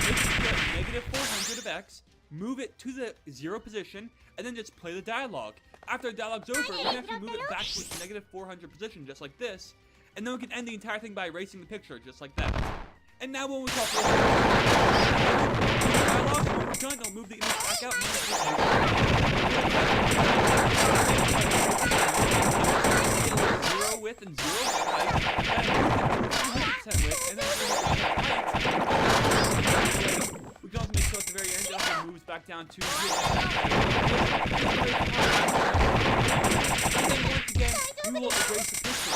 do is make it -400 of X, move it to the 0 position, and then just play the dialogue. After the dialogue's over, we can actually move it back to its -400 position, just like this. And then we can end the entire thing by erasing the picture, just like that. And now when we talk about dialogue, when we're done, it'll move the image back out. Zero width and 0 height. Then 200% width, and then we can also make sure at the very end it also moves back down to 0. And then once again, we will erase the picture.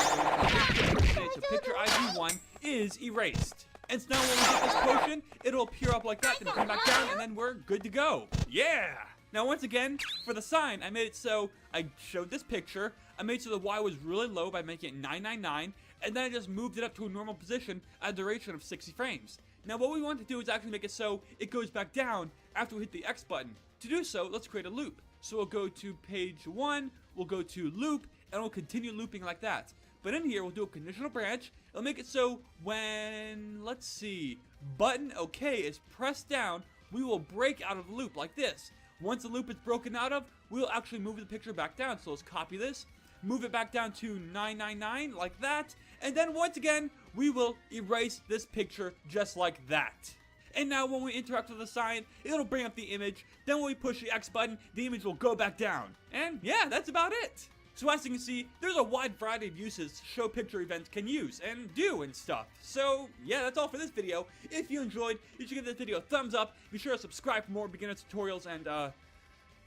So picture ID1 is erased. And so now when we get this potion, it'll appear up like that, then come back down, and then we're good to go. Yeah! Now once again, for the sign, I made it so I showed this picture, I made so the Y was really low by making it 999, and then I just moved it up to a normal position at a duration of 60 frames. Now what we want to do is actually make it so it goes back down after we hit the X button. To do so, let's create a loop. So we'll go to page 1, we'll go to loop, and we'll continue looping like that. But in here, we'll do a conditional branch. It'll make it so when, let's see, button OK is pressed down, we will break out of the loop like this. Once the loop is broken out of, we'll actually move the picture back down. So let's copy this, move it back down to 999 like that, and then once again, we will erase this picture just like that. And now when we interact with the sign, it'll bring up the image. Then when we push the X button, the image will go back down. And yeah, that's about it. So as you can see, there's a wide variety of uses show picture events can use and do and stuff. So yeah, that's all for this video. If you enjoyed, you should give this video a thumbs up. Be sure to subscribe for more beginner tutorials, and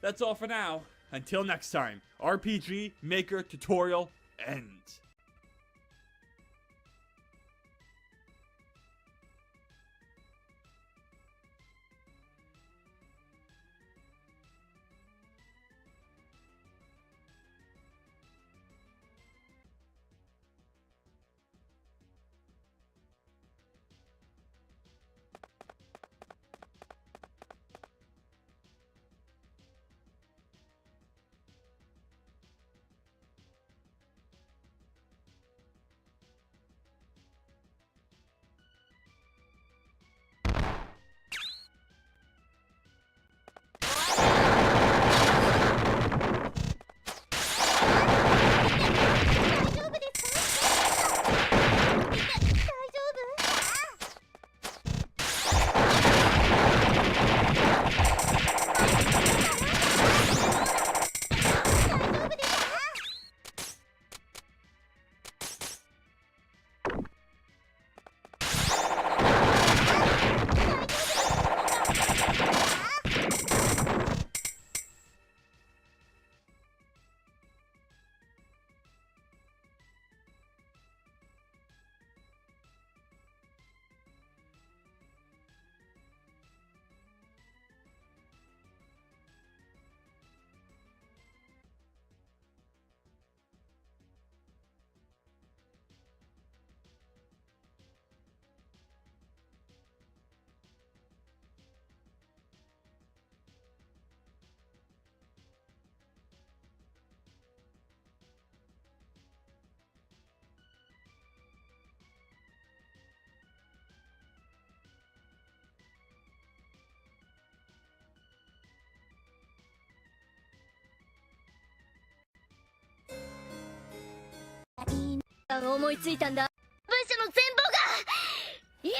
that's all for now. Until next time, RPG Maker Tutorial ends. 段思いついたんだ。文書の全貌が今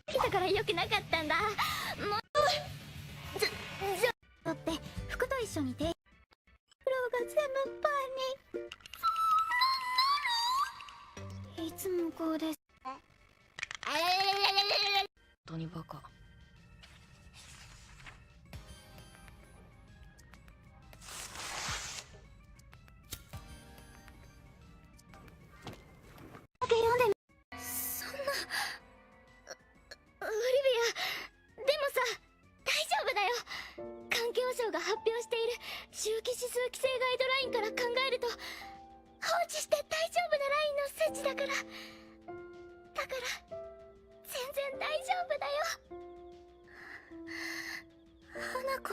来たから良くなかったんだ。もうじゃだって服と一緒に手袋が全部パンに。いつもこうです。本当にバカ。読んでみ。そんなオリビア、でもさ、大丈夫だよ。環境省が発表している周期指数規制ガイドラインから考えると放置して大丈夫なラインの数値だから。だから全然大丈夫だよ。花子。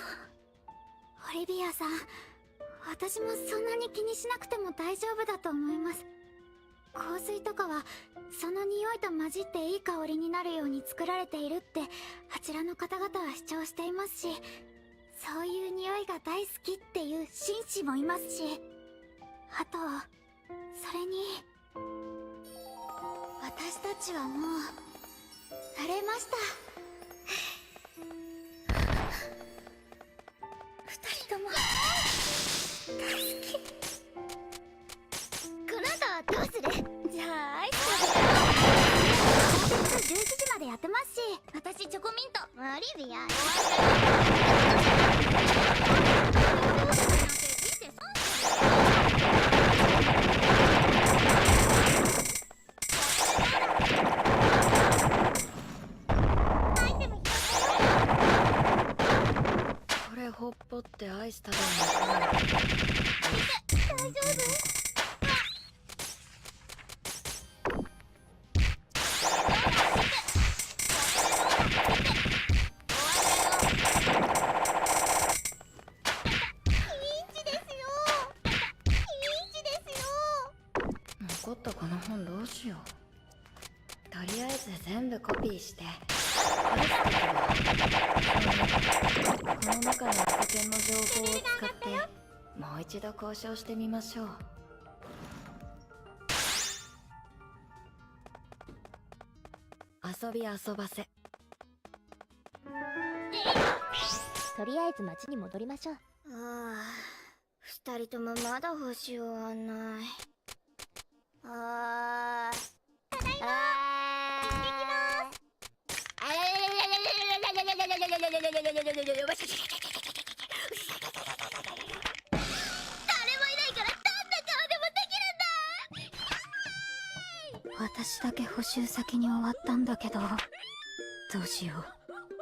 オリビアさん、私もそんなに気にしなくても大丈夫だと思います。香水とかはその匂いと混じっていい香りになるように作られているってあちらの方々は主張していますし、そういう匂いが大好きっていう紳士もいますし、あとそれに私たちはもう慣れました。二人とも大好き。この後はどうする？じゃあアイス11時までやってますし、私チョコミント。オリビアこれほっぽってアイス食べるのかな。大丈夫？残ったこの本どうしよう。とりあえず全部コピーしてこの中の世間の情報を使ってもう一度交渉してみましょう。遊び遊ばせ。とりあえず町に戻りましょう。二人ともまだ星終わんない。ただいま。行ってきます。誰もいないからどんな顔でもできるんだ。私だけ補習先に終わったんだけど、どうしよう。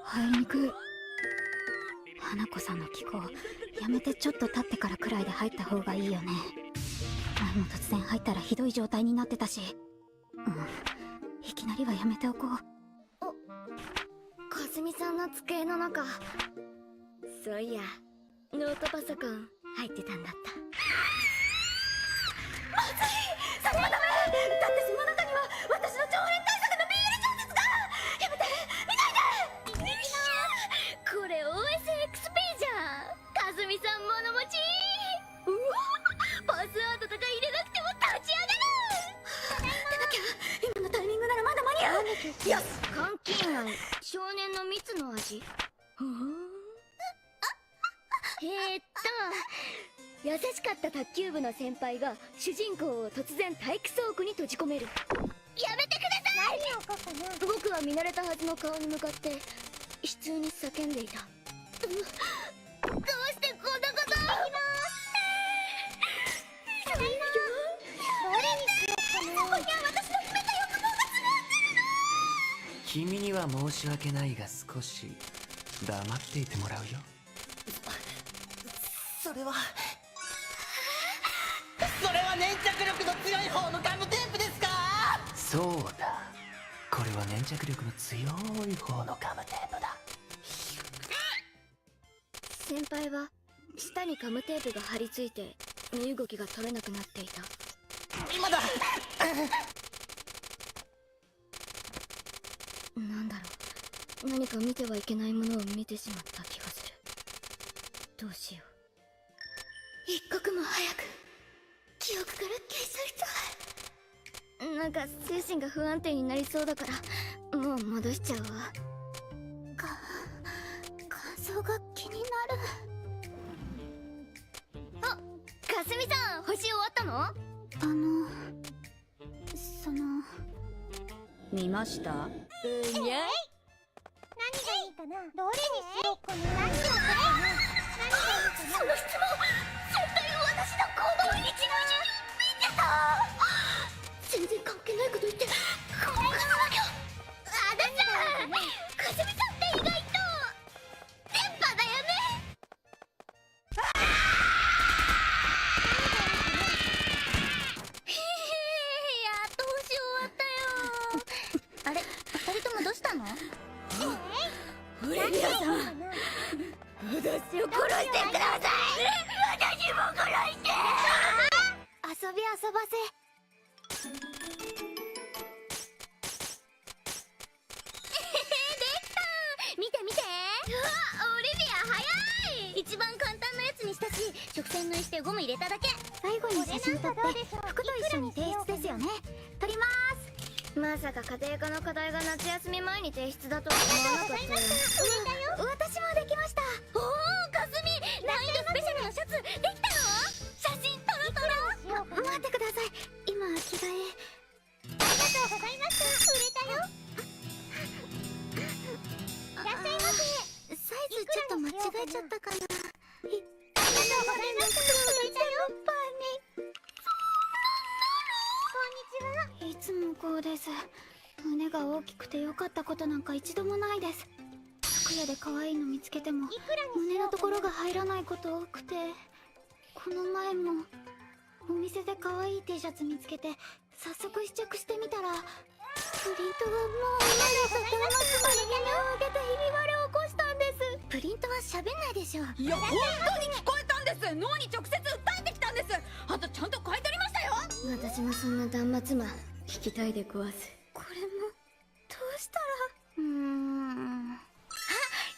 入りにくい。花子さんの気候やめて、ちょっと経ってからくらいで入った方がいいよね。前も突然入ったらひどい状態になってたし、いきなりはやめておこう。かすみさんの机の中、そういやノートパソコン入ってたんだった。まずい、それはダメ。だってその中には私の長編対策の BL 小説が。やめて、見ないで。これ OSXP じゃん。かすみさん物持ち。うわ、パスワードとか入れなくても立ち上がる。出なきゃ。今のタイミングならまだ間に合う。よし。監禁内少年の蜜の味。優しかった卓球部の先輩が主人公を突然体育倉庫に閉じ込める。やめてください。何をかかな。僕は見慣れたはずの顔に向かって悲痛に叫んでいた。どうしてこんなこと。いきます。どれにしようかな。そこには私の秘めた欲望が詰まってるの。君には申し訳ないが少し黙っていてもらうよ。それは粘着力の強い方のガムテープですか？そうだ、これは粘着力の強い方のガムテープだ。先輩は舌にガムテープが貼り付いて身動きが取れなくなっていた。今だ。なんだろう、何か見てはいけないものを見てしまった気がする。どうしよう。一刻も早く記憶から消し去りたい。なんか精神が不安定になりそうだからもう戻しちゃうわ。感想が気になる。あ、かすみさん星終わったの？その見ました？にゃい。何がいいかな。どれにしようかな。何しようかな。その質問絶対私の行動一部始終見てた。全然関係ないこと言ってごまかさなきゃ。あださん、かすみさんって意外と電波だよね。へへへ、やっと星終わったよ。あれ、二人ともどうしたの？フレミアさん、私を殺してください。私も殺して。遊び遊ばせ。できた。見て見て。うわ、オリビア早い。一番簡単なやつにしたし、直線縫いしてゴム入れただけ。最後に写真撮って服と一緒に提出ですよね。撮ります。まさか家庭科の課題が夏休み前に提出だとは思わなかったよ。私もできました。おお、かすみ、難易度スペシャルのシャツできたの？写真撮ろ撮ろ。待ってください。今着替え。ありがとうございました。売れたよ。いらっしゃいませ。サイズちょっと間違えちゃったかな。ありがとうございました。売れたよ。こんにちは。いつもこうです。胸が大きくて良かったことなんか一度もないです。服屋で可愛いの見つけてもいくらにし胸のようかな。ところが入らないこと多くて、この前もお店で可愛い T シャツ見つけて早速試着してみたら、プリントがもう生でとてもつまり胸を上げてひび割れを起こしたんです。プリントは喋んないでしょ。いや、本当に聞こえたんです。脳に直接訴えてきたんです。あとちゃんと書いてありましたよ。私もそんな断末魔聞きたいで壊す。これもどうしたら。い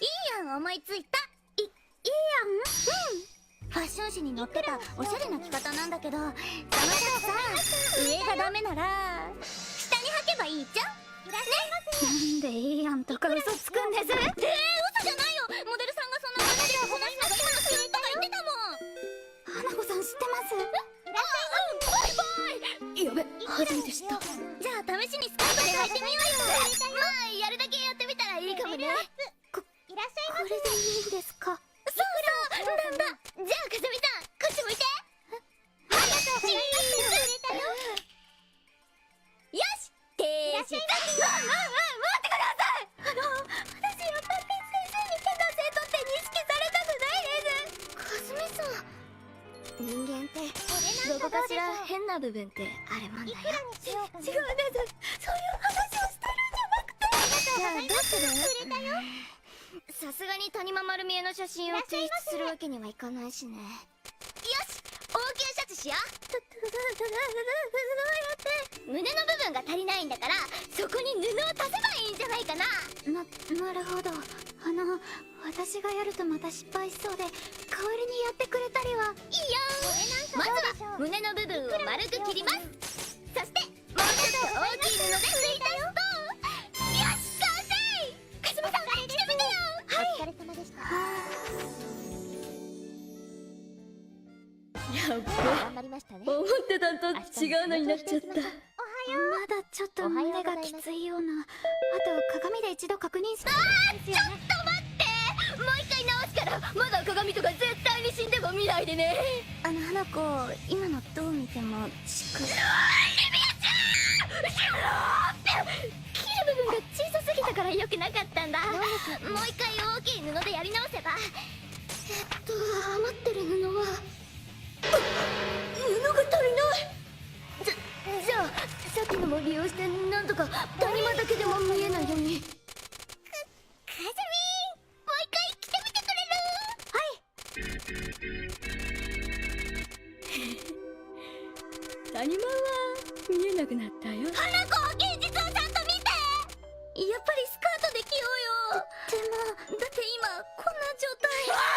いやん、思いついた。いいやん。ファッション誌に載ってたおしゃれな着方なんだけど、そのシャツさ、上がダメなら下に履けばいいじゃん。いらっしゃいませ。なんでいいやんとか嘘つくんです。嘘じゃないよ。モデルさんがそんな感じでこなすのが今の旬とか言ってたもん。花子さん知ってます？やべ、初めて知った。じゃあ試しにスカートで履いてみようよ。まあやるだけやってみたらいいかもね。いらっしゃいまこれでいいんですか？そうなんだ。じゃあかすみさん、こっち向いて。ありがとうございました。売れたよ。よし、提出。待ってください。私やっぱり先生に変な生徒って認識されたくないです。かすみさん、人間ってどこかしら変な部分ってあるもんだよ。いくらにしようかな。違うんです。そういう話をしてるんじゃなくて。じゃあどうする？売れたよ。さすがに谷間丸見えの写真を提出するわけにはいかないしね。よし、応急処置しよう。どうやって？胸の部分が足りないんだから、そこに布を足せばいいんじゃないかな。なるほど。私がやるとまた失敗しそうで、代わりにやってくれたりは。いいよー。まずは胸の部分を丸く切ります。そしてもうちょっと大きい布で縫い足すと、よし、完成。かすみさん、着てみてよ。お疲れ様でした。頑張りましたね。思ってたんと違うのになっちゃった。おはよう。まだちょっと胸がきついような。あと鏡で一度確認し。ちょっと待って、もう一回直すから。まだ鏡とか絶対に死んでも見ないでね。花子、今のどう見てもチク。切る部分が小さすぎたから良くなかったんだ。もう一回大きい布でやり直せば。余ってる布は布が足りない。じゃあさっきのも利用してなんとか谷間だけでも見えないように。かすみ、もう一回着てみてくれる？はい。谷間は見えなくなったよ。花子、現実をちゃんと見て。やっぱりスカートで着ようよ。でもだって今こんな状態。か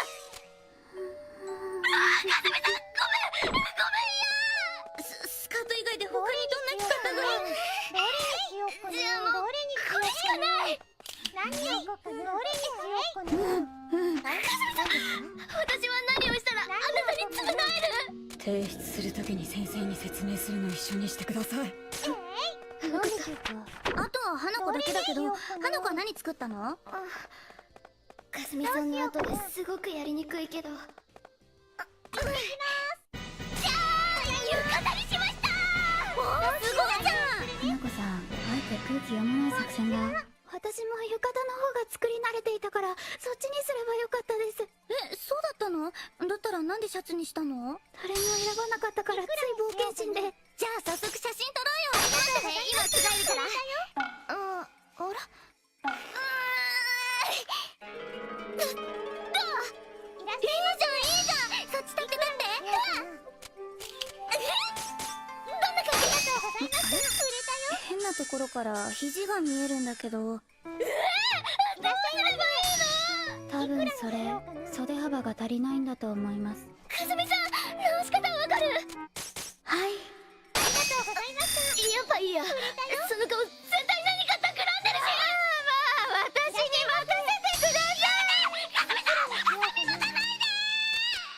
すみさん、ごめんや。スカート以外で他にどんな着方がいい私は何をしたらあなたに償える？提出するときに先生に説明するの一緒にしてください。どうでしょうか。あとは花子だけだけど、花子は何作ったの？かすみさんの後ですごくやりにくいけど。じゃあ浴衣にしました。すごいじゃん。花子さん、あえて空気読まない作戦が。私も浴衣の方が作り慣れていたからそっちにすればよかったです。そうだったの？だったらなんでシャツにしたの？誰も選ばなかったからつい冒険心で。じゃあ早速写真撮ろうよ。待ってね、今着替えるから。あら。いいじゃんいいじゃん。そっち立って立って。どんな感じ？ありがとうございます。くれたよ。変なところから肘が見えるんだけど、多分それ袖幅が足りないんだと思います。かすみさん、直し方わかる？はい。ありがとうございました。やっぱいいや。その顔絶対何か企んでるし。まあ私に任せてください。かすみさん、私に出さないで。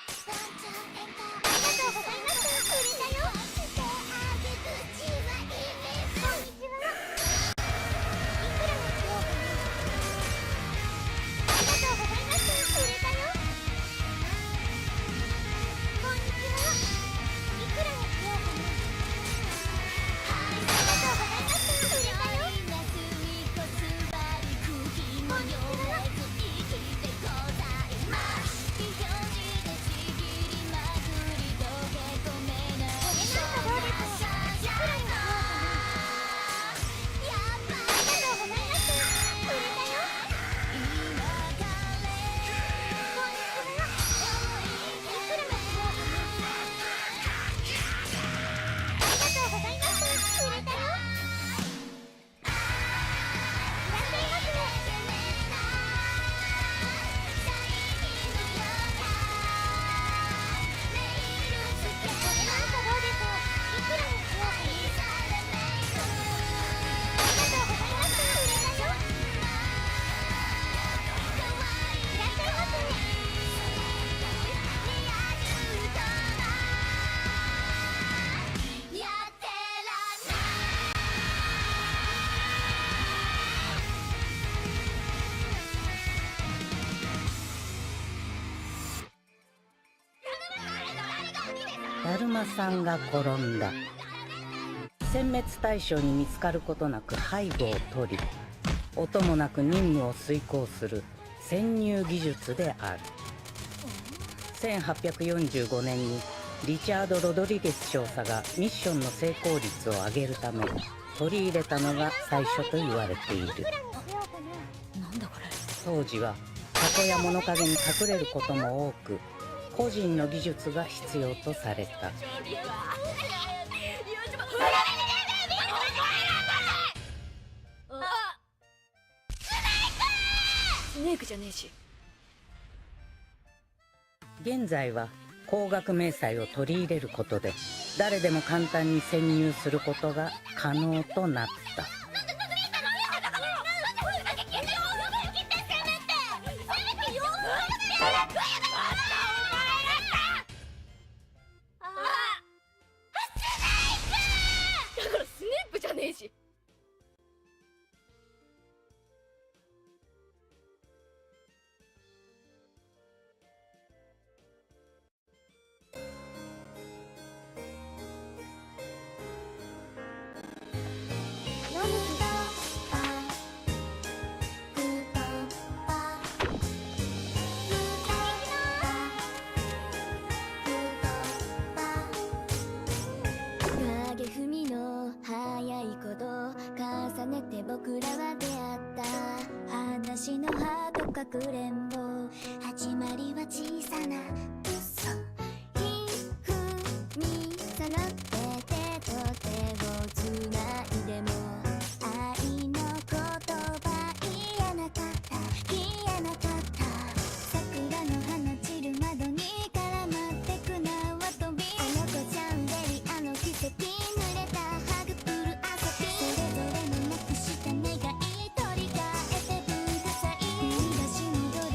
ありがとうございました。くれたよ。こんにちは。いくらにしようかな。ありがとうございました。くれたよ。こんにちは。いくらにしようかな。ありがとうございました。くれたよ。こんにちは。だるまさんが転んだ。殲滅対象に見つかることなく背後を取り、音もなく任務を遂行する潜入技術である。1845年にリチャード・ロドリゲス少佐がミッションの成功率を上げるため取り入れたのが最初と言われている。なんだこれ。当時は箱や物陰に隠れることも多く、個人の技術が必要とされた。スネークじゃねえし。現在は高額明細を取り入れることで誰でも簡単に潜入することが可能となった。だからスネープじゃねえし。影踏みの早いこと重ねて僕らは出会った話の葉とかくれんぼ始まりは小さな嘘ひふみさらって手と手をつないでも愛の言葉言えなかった言えなかった桜の花散る窓に絡まってく縄跳びあの子ちゃんベリーあの奇跡濡れたハグプル遊びそれぞれのなくした願い取り替えて文化祭振り出し戻る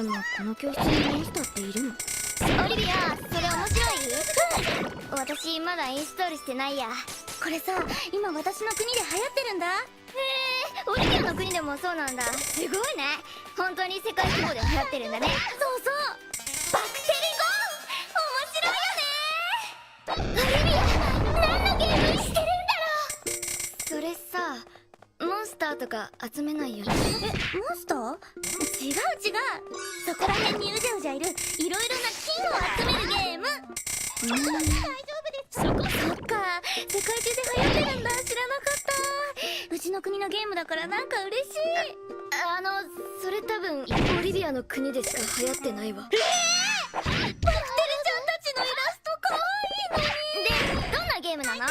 でもこの教室にモンスターっているの？オリビア、それ面白い？私まだインストールしてないや。これさ、今私の国で流行ってるんだ。オリビアの国でもそうなんだ。すごいね。本当に世界規模で流行ってるんだね。そうそう、バクテリゴ面白いよね。オリビア、何のゲームしてるんだろう。それさ、モンスターとか集めないよね。モンスター？違う違う、そこら辺にうじゃうじゃいるいろいろな金を集めるゲーム。大丈夫です。そっか、世界中で流行ってるんだ。知らなかった。うちの国のゲームだからなんか嬉しい。それ多分オリビアの国でしか流行ってないわ。バクテリちゃんたちのイラストかわいいのに。で、どんなゲームなの？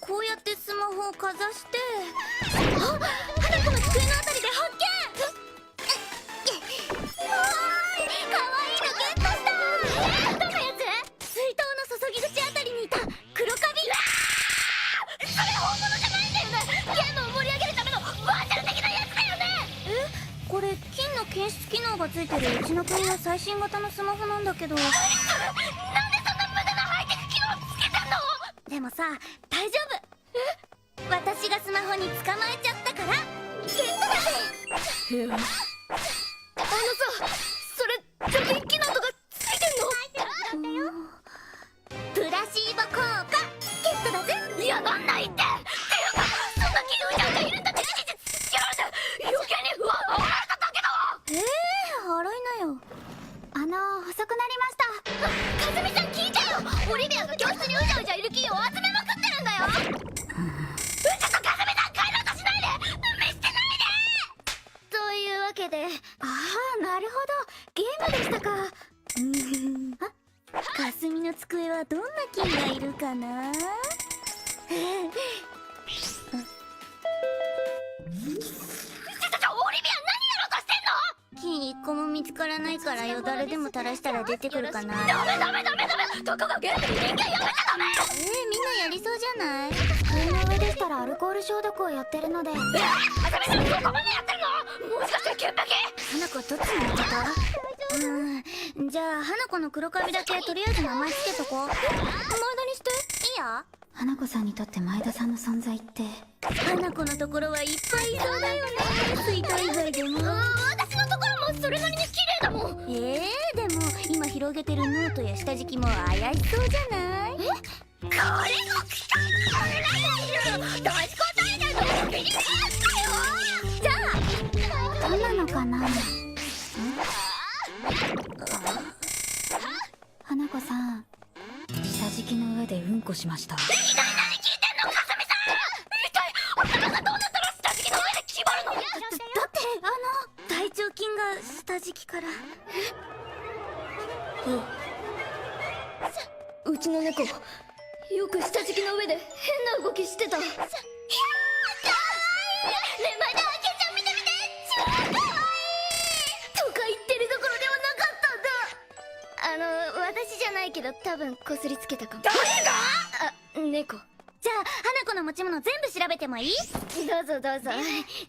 こうやってスマホをかざして、あ、花子の机のあたりで発見。おーい、かわいいのゲットした。どんなやつ？水筒の注ぎ口あたりにいた黒カビ。それ本物じゃないんだよね。ゲームを盛り上げるためのバーチャル的なやつだよね。これ金の検出機能がついてるうちの国の最新型のスマホなんだけど。なんでそんな無駄なハイテク機能つけたの？でもさ、大丈夫。私がスマホに捕まえちゃったからゲットだぜ。それ除菌機能とかついてんの？プラシーボ効果ゲットだぜ。いや、なんないって。っていうか、そんな器用じゃんがいるんだって事実つけられて余計に不安が煽られただけだわ。洗いなよ。遅くなりました。かずみさん聞いてよ。オリビアが教室にうじゃうじゃいるキーを集めまくってるんだよ。ちょっとかずみさん帰ろうとしないで。見捨てないで。というわけで、ああ、なるほど、ゲームでしたか。かすみの机はどんな金がいるかな。オリビア何やろうとしてんの？金一個も見つからないからよだれでも垂らしたら出てくるかな。ダメ。どこがゲームに人間やめちゃダメ。みんなやりそうじゃない？机の上でしたらアルコール消毒をやってるので。あさみさんそこまでやってるの？もしかして潔癖？花子どっちに行ってた？じゃあ花子の黒カビだけとりあえず名前つけとこう。前田にしていいや。花子さんにとって前田さんの存在って。花子のところはいっぱいいそうだよね。水筒以外でも。私のところもそれなりに綺麗だもん。でも今広げてるノートや下敷きも怪しそうじゃない？これも機械になれないよ。大事故体内のビリビリやったよ。じゃあどんなのかな。花子さん、下敷きの上でうんこしました。いきなり何聞いてんのかすみさん。一体お腹がどうなったら下敷きの上で決まるの？だって大腸菌が下敷きから。うちの猫よく下敷きの上で変な動きしてた。いやー、かわいい。ねえ前田、あけちゃん見てみて。超かわいいとか言ってるどころではなかったんだ。私じゃないけど多分こすりつけたかも。誰が？猫。じゃあ花子の持ち物全部調べてもいい？どうぞどうぞ。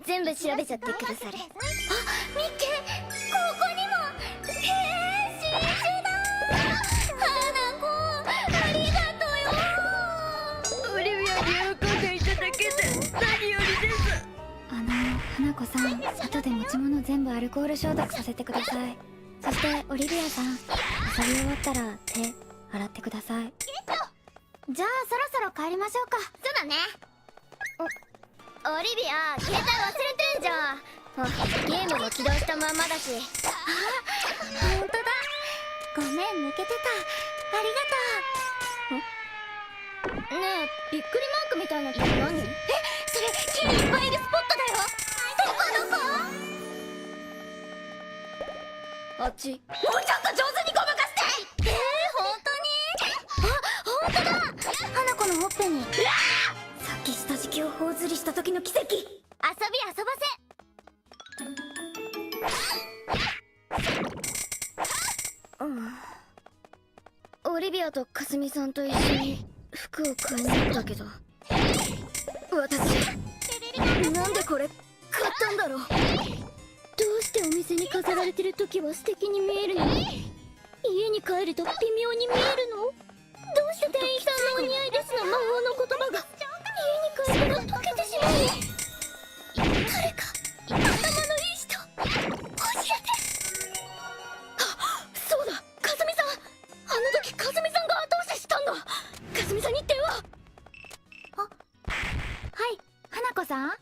全部調べちゃってくだされ。あ、見て、ここにも。新種だ。花子、ありがとよ。オリビアに喜んでいただけで何よりです。花子さん、後で持ち物全部アルコール消毒させてください。そしてオリビアさん、遊び終わったら手洗ってください。じゃあそろそろ帰りましょうか。そうだね。オリビア、携帯忘れてんじゃん。ゲームも起動したまんまだし。ほんとだ。ごめん、抜けてた。ありがとう。ねえ、びっくりマークみたいなのって何？それ、木にいっぱいいるスポットだよ。どこ？あっち。もうちょっと上手にごまかして。ほんとに？あ、ほんとだ。花子のほっぺに。さっき下敷きを頬ずりした時の奇跡。遊ばせ。オリビアとかすみさんと一緒に服を買いに行ったけど、私なんでこれ買ったんだろう。どうしてお店に飾られてる時は素敵に見えるのに、家に帰ると微妙に見えるの。どうして店員さんのお似合いですの魔法の言葉が家に帰ったら溶けてしまうの。誰か頭のいい人教えて。あ、そうだ、かすみさん。あの時かすみさんが後押ししたんだ。かすみさんに電話。はい、花子さん。か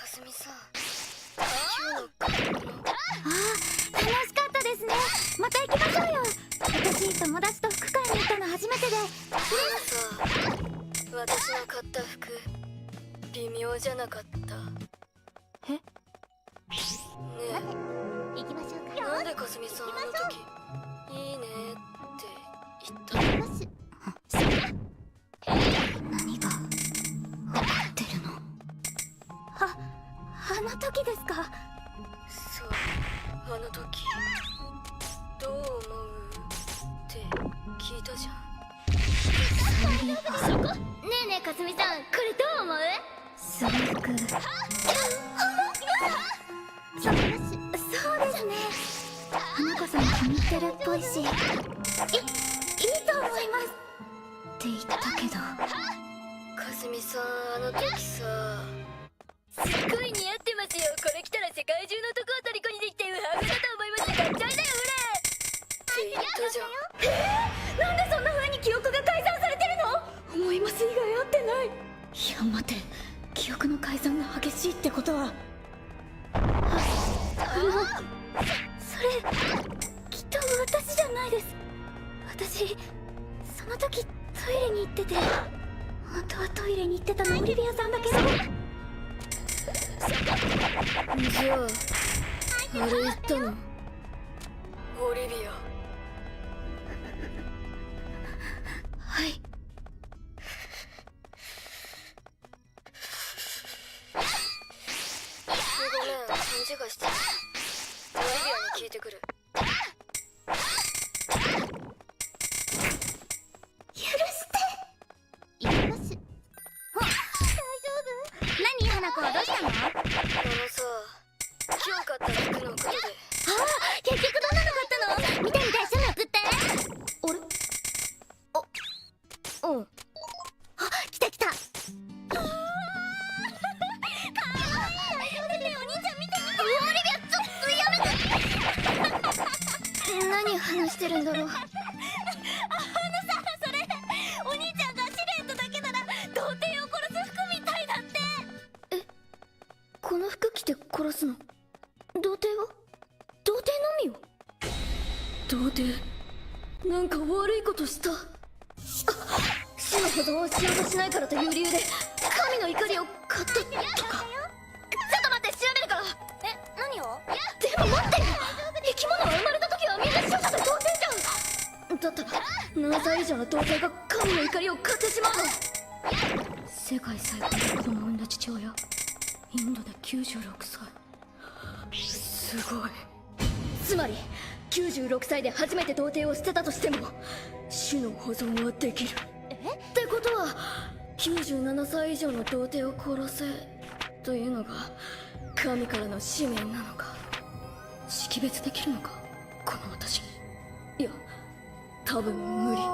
すみさん、今日の楽しかったですね。また行きましょうよ。私友達と服買いに行ったの初めてで。私の買った服微妙じゃなかった。え？ね行きましょうか。え、なんでかすみさんあの時いいねって言ったの？何が起こってるの？あの時ですか。そう、あの時どう思うって聞いたじゃん。ねえねえかすみさん、これどう思う？制服。そうですね。花子さん気に入ってるっぽいし、いいと思いますって言ったけど。かすみさんあの時さ、すっごい似合ってますよ。これ着たら世界中の男を虜にできてウハウハだと思います。買っちゃいだよって言ったじゃん。なんでそんな風に記憶が改ざんされてるの？思います以外合ってない。いや待て、記憶の改ざんが激しいってことは、それきっと私じゃないです。私その時トイレに行ってて、本当はトイレに行ってたのオリビアさんだけど。じゃああれ言ったのオリビア？はい。ごめん、勘違いしてる。オリビアに聞いてくる。許して言います。大丈夫？何花子、どうしたの？さ、今日買った服のことで。結局どんなの買ったの？見てみたい、すぐ送って。あれ？うん。来た来た。かわいい。ねえお兄ちゃん見て。オリビア、ちょっとやめて。何話してるんだろう。それお兄ちゃんがシルエットだけなら童貞を殺す服みたいだって。え、この服着て殺すの？童貞を？童貞のみを？童貞なんか悪いことした。死の保存をしようとしないからという理由で神の怒りを買ったとか。ちょっと待って、調べるから。え、何を？でも待ってよ、生き物は生まれた時はみんな処女と童貞じゃん。だったら7歳以上の童貞が神の怒りを買ってしまうの。世界最高の子供を産んだ父親、インドで96歳。すごい。つまり96歳で初めて童貞を捨てたとしても種の保存はできる。ってことは97歳以上の童貞を殺せというのが神からの使命なのか。識別できるのかこの私に。いや多分無理。こ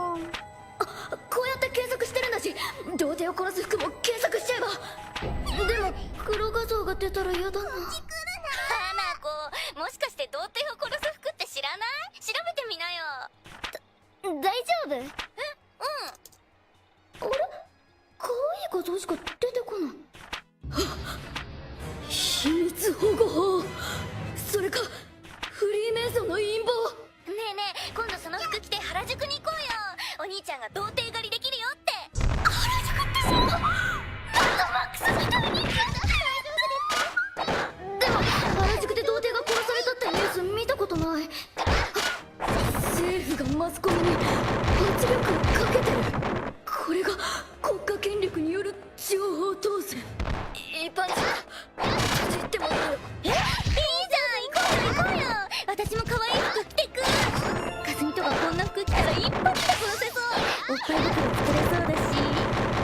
うやって検索してるんだし、童貞を殺す服も検索しちゃえば。でも黒画像が出たら嫌だな。花子、もしかして童貞を殺す服って知らない？調べてみなよ。大丈夫？え、うん。あれ？可愛い画像しか出てこない。秘密保護法。それかフリーメイソンの陰謀。ねえねえ、今度その服着て原宿に行こうよ。お兄ちゃんが童貞狩りできるよって。原宿ってさ、マックスみたいに。でも原宿で童貞が殺されたってニュース見たことない。政府がマスコミに圧力をかけてる。これが国家権力による情報統制。一般人行ってもいいよ。いいじゃん、行こうよ。私も可愛い服着てく。かすみとかこんな服着たら一発で殺せそう。おっぱい袋作れそうだし。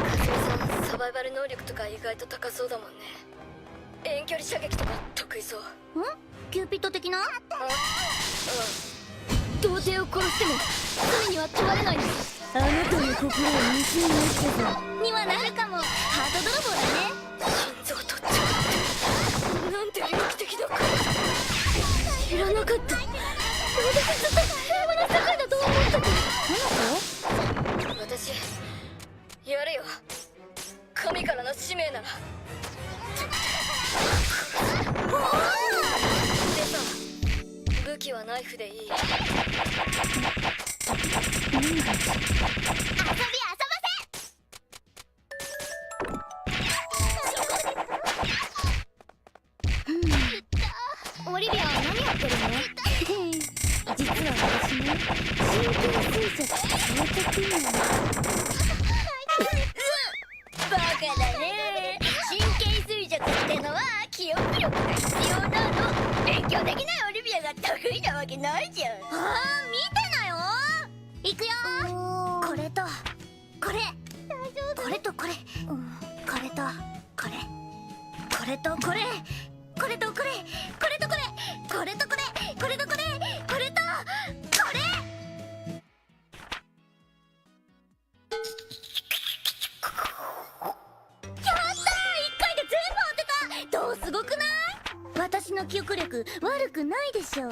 かすみさんサバイバル能力とか意外と高そうだもんね。遠距離射撃とか得くいそう。キューピッド的な？童貞を殺しても罪には問われないんです。あなたの心を盗みましたぞにはなるかも。ハート泥棒だね。心臓とっちゃう。なんて猟奇的だか。知らなかった。私ずっと平和な世界だと思ってた。私やるよ。神からの使命なら。でさ、武器はナイフでいい。遊び遊ばせ。オリビアは何やってるの？実は私ね、神経衰弱超得意なの。バカだね。神経衰弱ってのは記憶力が必要なの。勉強できないオリビアが得意なわけないじゃん。見てなよ。いくよ。これとこれ、これとこれ、これとこれ、これとこれ、これとこれ、これとこれ、これとこれ、これとこれ、これとこれ。やったー！1回で全部当てた。どうすごくない？私の記憶力悪くないでしょ。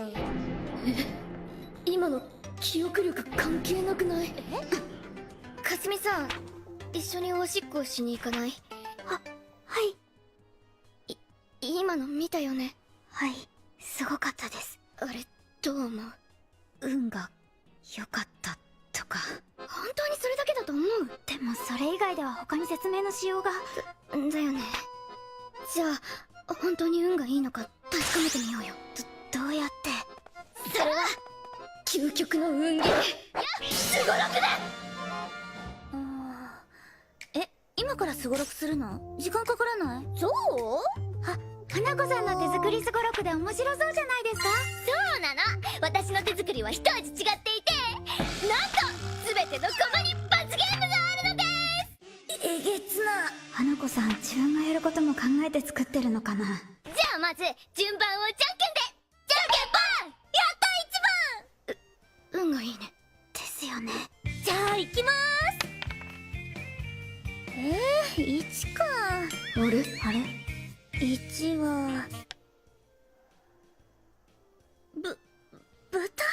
今の記憶力関係なくない？かすみさん、一緒におしっこしに行かない？はい。今の見たよね？はい、すごかったです。あれ、どう思う？運が良かったとか。本当にそれだけだと思う？でもそれ以外では他に説明のしようが。だよね。じゃあ、本当に運がいいのか確かめてみようよ。どうやって？それは究極の運ゲー。すごろくだ。今からすごろくするの？時間かからない？そう？花子さんの手作りすごろくで面白そうじゃないですか？そうなの。私の手作りは一味違っていて、なんと全てのコマに罰ゲームがあるのです。えげつな。花子さん、自分がやることも考えて作ってるのかな？じゃあまず順番をじゃんけんで。じゃんけんぽん。やった！1番。運がいいね。ですよね。じゃあ行きまーす。1か。あれ1は豚。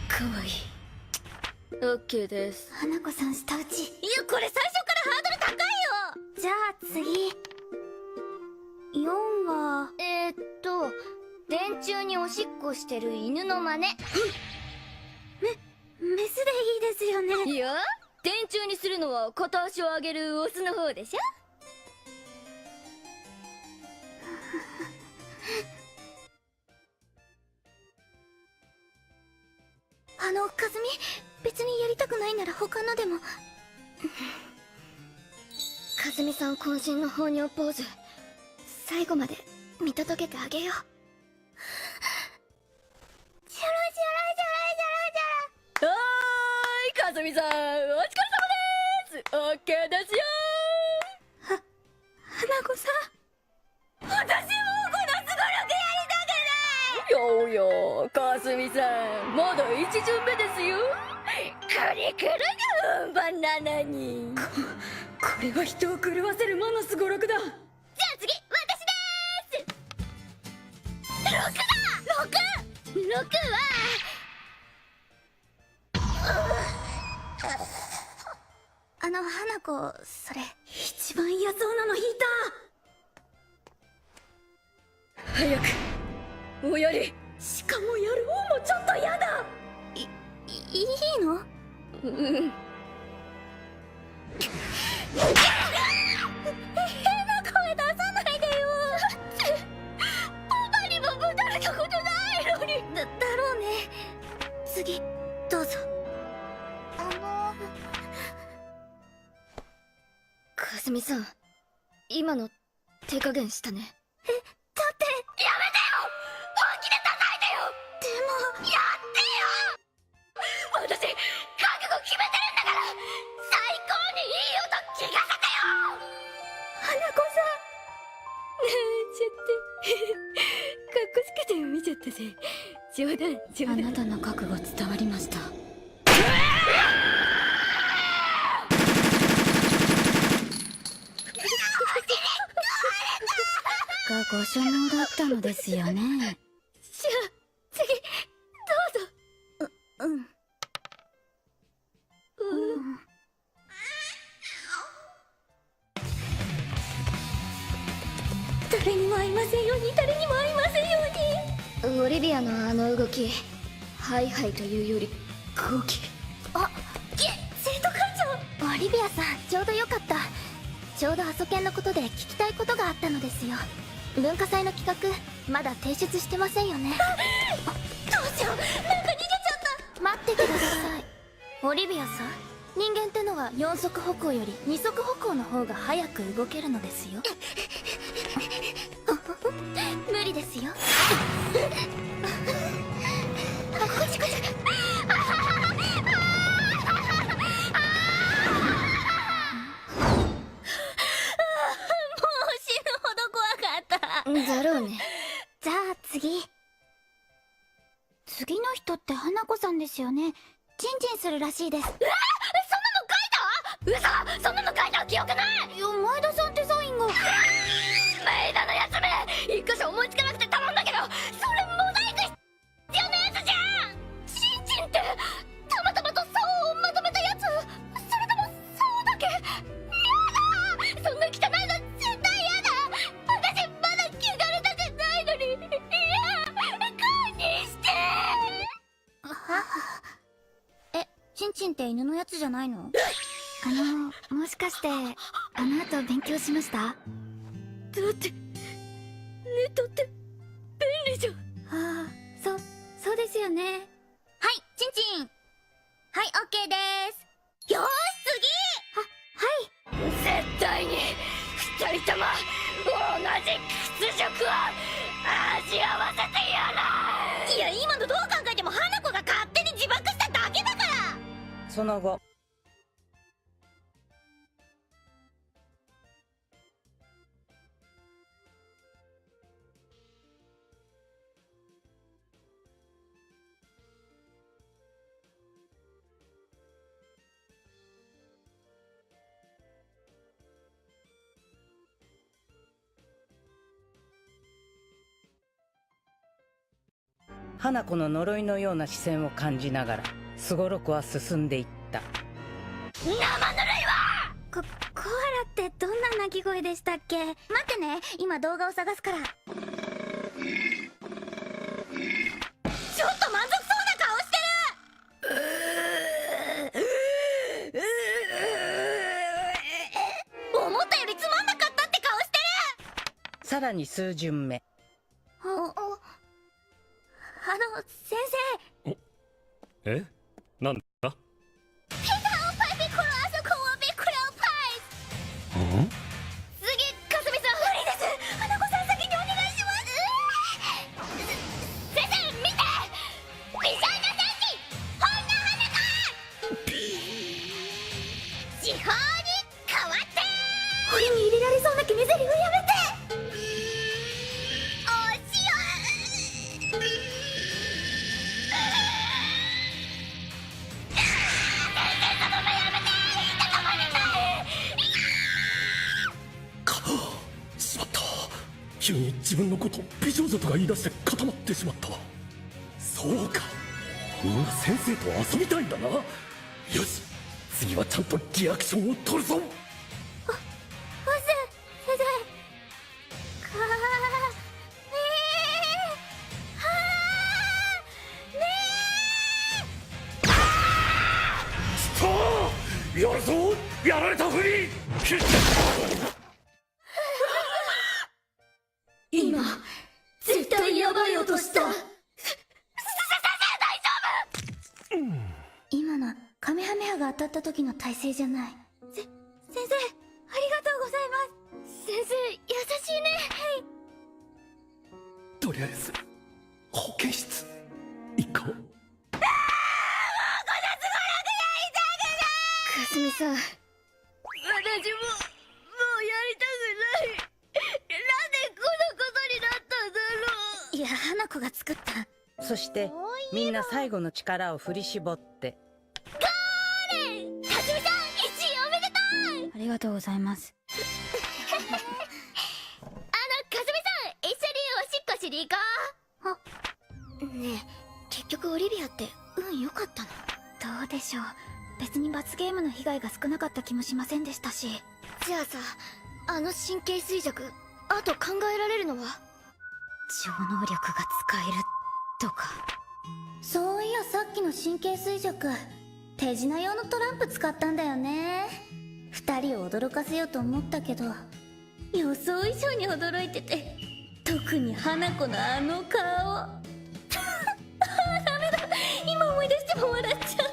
かわいい。オッケーです。花子さん舌打ち。いや、これ最初からハードル高いよ。じゃあ次4は電柱におしっこしてる犬の真似。メスでいいですよね。いや、電柱にするのは片足を上げるオスの方でしょ。かずみ、別にやりたくないなら他のでも。かずみさん渾身の放尿ポーズ、最後まで見届けてあげよう。ジャラジャラジャラジャラジャラ。かずみさん、お疲れ様です。オッケーですよ。花子さん、私もこのすごろくやりたくない。よよ、かすみさん、まだ1巡目ですよ。これからが本番なのに。これは人を狂わせる魔のすごろくだ。じゃあ次、私でーす。6だ。6は花子、それ一番嫌そうなの引いた。早くおやり。しかもやる方もちょっと嫌だ。いいの？うん変な声出さないでよ。パパにもぶたれたことないのに。だろうね。次、どうぞ。かすみさん、今の手加減したね。だってやめてよ。本気で叩いてよ。でもやってよ。私覚悟決めてるんだから、最高にいい音聞かせて。花子さんなんちゃってかっこつけて見ちゃったぜ。冗談冗談。あなたの覚悟伝わりました。がご所望だったのですよね。じゃあ次どうぞ。誰にも会いませんように、誰にも会いませんように。オリビアのあの動き、ハイハイというより高貴。あ、生徒会長。オリビアさん、ちょうどよかった。ちょうどアソケンのことで聞きたいことがあったのですよ。文化祭の企画まだ提出してませんよね。どうしよう、なんか逃げちゃった。待ってください。オリビアさん、人間ってのは4足歩行より2足歩行の方が早く動けるのですよ。無理ですよ。こっちこっち。だろうね。じゃあ次の人って花子さんですよね。チンチンするらしいです。そんなの書いた？嘘、そんなの書いた記憶ない。いや、前田さんってサインが。メイダのやつめ、一箇所思いつかなくて頼んだけど、それモザイク必要なやつじゃん。チンチンってたまたまとそうをまとめたやつ？それともそうだけ？やだ、そんな汚いの絶対やだ。私まだ汚れたくないのに。いや、堪忍して。チンチンって犬のやつじゃないの？もしかしてあの後勉強しました？だってネットって便利じゃん。ああ、そうですよね。はい、チンチン。はい、オッケーです。よーし、次。絶対に二人とも同じ屈辱を味わわせてやらん。いや、今のどう考えても花子が勝手に自爆しただけだから。その後、花子の呪いのような視線を感じながらすごろくは進んでいった。生ぬるいわ。コアラってどんな鳴き声でしたっけ？待ってね、今動画を探すから。ちょっと満足そうな顔してる。思ったよりつまんなかったって顔してる。さらに数巡目、先生。え？なんだ？次、かすみさん。無理です。花子さん先にお願いします。先生、見て。美少女戦士本の花子。時報に変わって俺に入れられそうな決め台詞をやめて。おしお。しまった。急に自分のこと美少女とか言い出して固まってしまった。そうか、みんな先生と遊びたいんだな。よし、次はちゃんとリアクションを取るぞ。先生。やるぞ、やられたふり。今、絶対やばい音した。今のカメハメハが当たった時の体勢じゃない。先生、ありがとうございます。先生、優しいね。とりあえず保健室行こう。かすみさん、私も子が作った。そしてみんな最後の力を振り絞って。かすみさん、1位おめでとう。ありがとうございます。かすみさん、一緒におしっこしに行こう。ねえ、結局オリビアって運良かったの？どうでしょう。別に罰ゲームの被害が少なかった気もしませんでしたし。じゃあさ、あの神経衰弱、あと考えられるのは超能力が使えるとか。そういやさっきの神経衰弱、手品用のトランプ使ったんだよね。二人を驚かせようと思ったけど、予想以上に驚いてて、特に花子のあの顔ダメだ、今思い出しても笑っちゃう。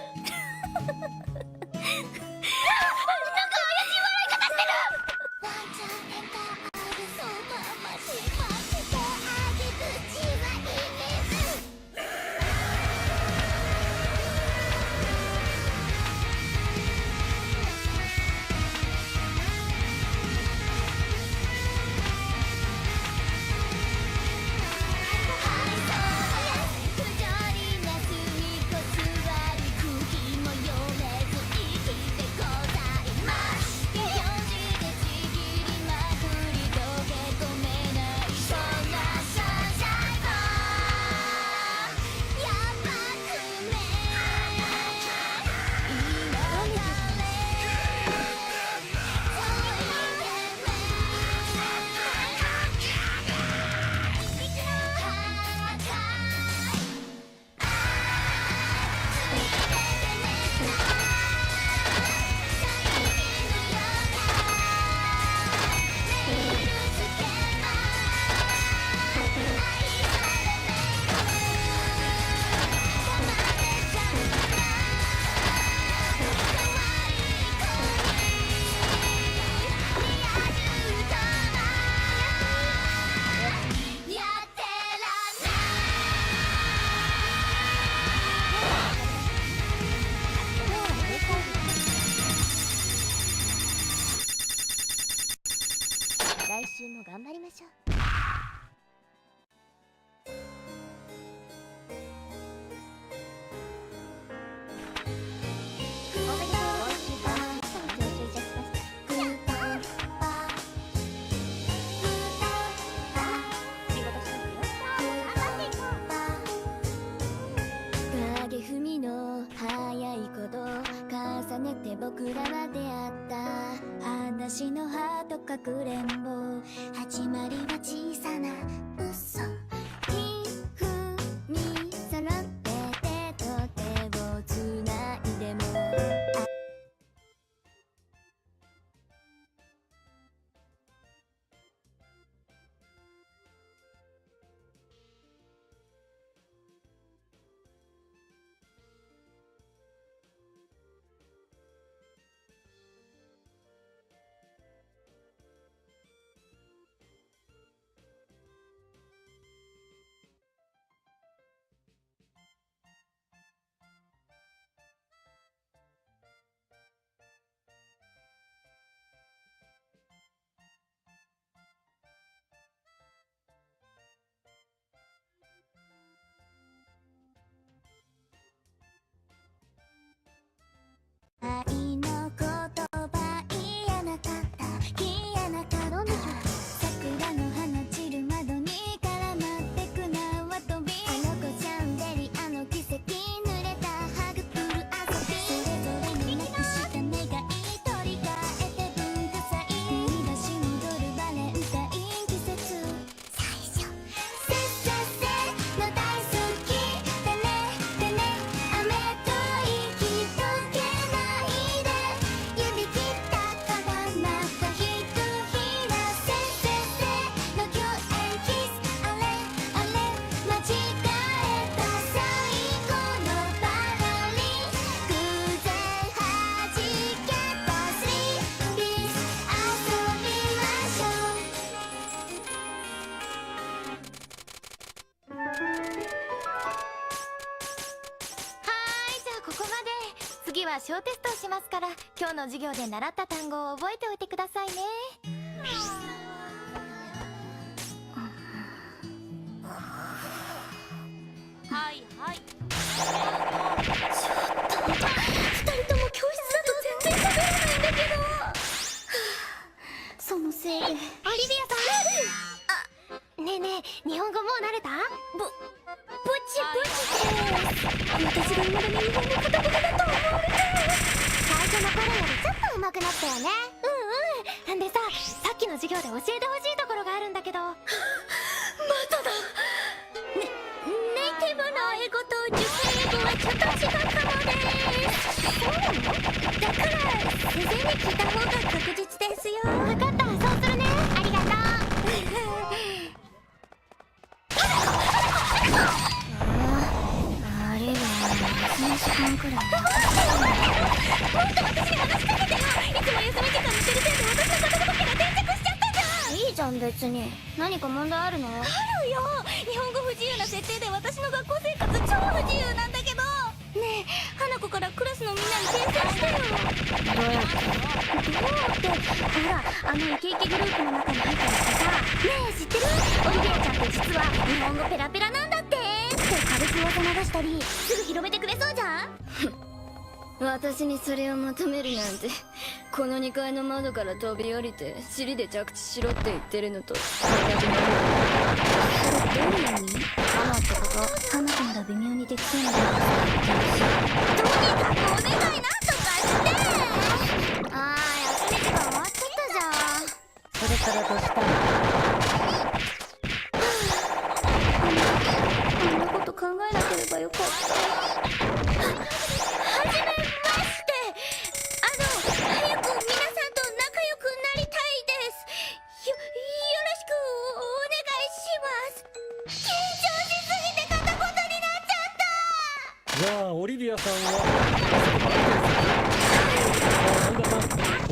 来週も頑張りましょう。おめでとう。今週は招集いたしました。仕事しますよ。影踏みの早いこと重ねて僕らは出会った。話のハートかくれんぼ、始まりは小さな嘘。ひふみ揃って手と手をつないでも愛の言葉言えなかった、言えなかった。桜の花散る窓に絡まってく縄跳び、あの子シャンデリアの奇跡、濡れたハグプル遊び、それぞれになくした願い取り替えて文化祭、振り出し戻るバレンタイン季節。最初せっせっせの大好きでねでね、雨と息溶けないで、指切ったからまたひとひら、せっせっせの共演キス、あれあれ間違えた最後のパラリン、偶然弾けたスリーピース、遊びましょう。じゃあここまで。次は小テストをしますから、今日の授業で習った単語を覚えておいてくださいね。日本語もう慣れた？ぼちです。私が未だに日本語片言だと思われて。最初の頃よりちょっと上手くなったよね。うんでさっきの授業で教えてほしいところがあるんだけど。まただ。ネイティブの英語と受験英語はちょっと違うかもです。そうなの？だから事前に聞いた方が確実ですよ。分かった、そうするね。ありがとう。あれは休み時間くらいもっと私に話しかけてよ。いつも休み時間のてるせいで私の片言が定着しちゃったじゃん。いいじゃん別に。何か問題あるの？あるよ。日本語不自由な設定で私の学校生活超不自由なんだけど。ねえ花子からクラスのみんなに訂正してよ。どうやってほらイケイケグループの中に入ったりしてさ。ねえ知ってる？オリビアちゃんって実は日本語ペラペラなんだって軽く噂流したりすぐ広めてくれそうじゃん。私にそれを求めるなんて、この2階の窓から飛び降りて尻で着地しろって言ってるのと同じもの。それどういう意味？花ってこと？花子なら微妙にできそうなのがとにかくお願いなんとかして休み時間終わっちゃったじゃん。それからどうしたの？こんなこと考えなければよかった。はじめまして。早く皆さんと仲良くなりたいです。よろしくお願いします。緊張しすぎて片言になっちゃった。じゃあオリビアさんは本田さん、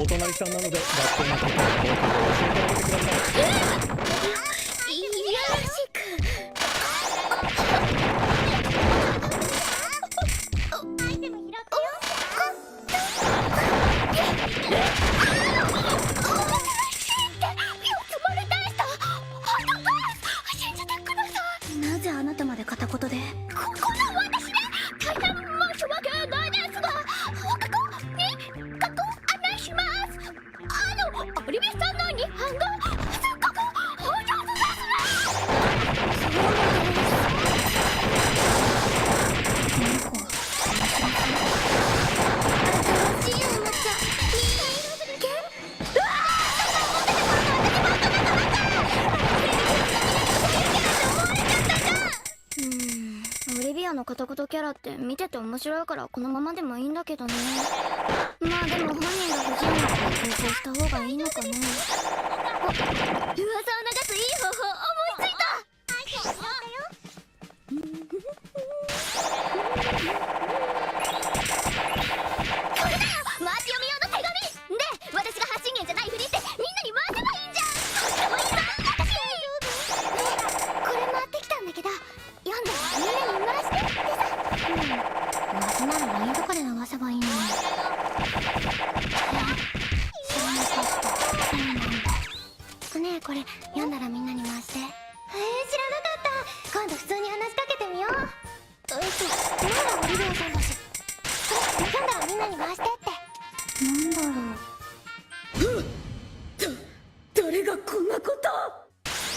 お隣さんなので学校のことを僕に教えてあげてください。よろしく。アイテム拾ってよ。なぜあなたまで片言で？この私ね、大変申し訳ないですが、放課後に学校案内します。オリビアさんの日本語すっごくお上手ですね。そうなんです。この子新しいおもちゃ人間？うわオリビアの片言キャラって見てて面白いからこのままでもいいんだけどね。まあでも本人が不自由なから訂正した方がいいのかな。噂を流すいい方法思いついた。これだよ、回し読み用の手紙で、私が発信源じゃないふりしてみんなに回せばいいんじゃん。とってもいいぞ私。これ回ってきたんだけど読んだらみんなに回してってさ。回すなら LINE とかで流せばいいのに。知らなかった。そうなんだ。ねえこれ読んだらみんなに回して。知らなかった。今度普通に話しかけてみよう。まだオリビアさんだし。これ読んだらみんなに回してって。なんだろう。誰がこんなこと。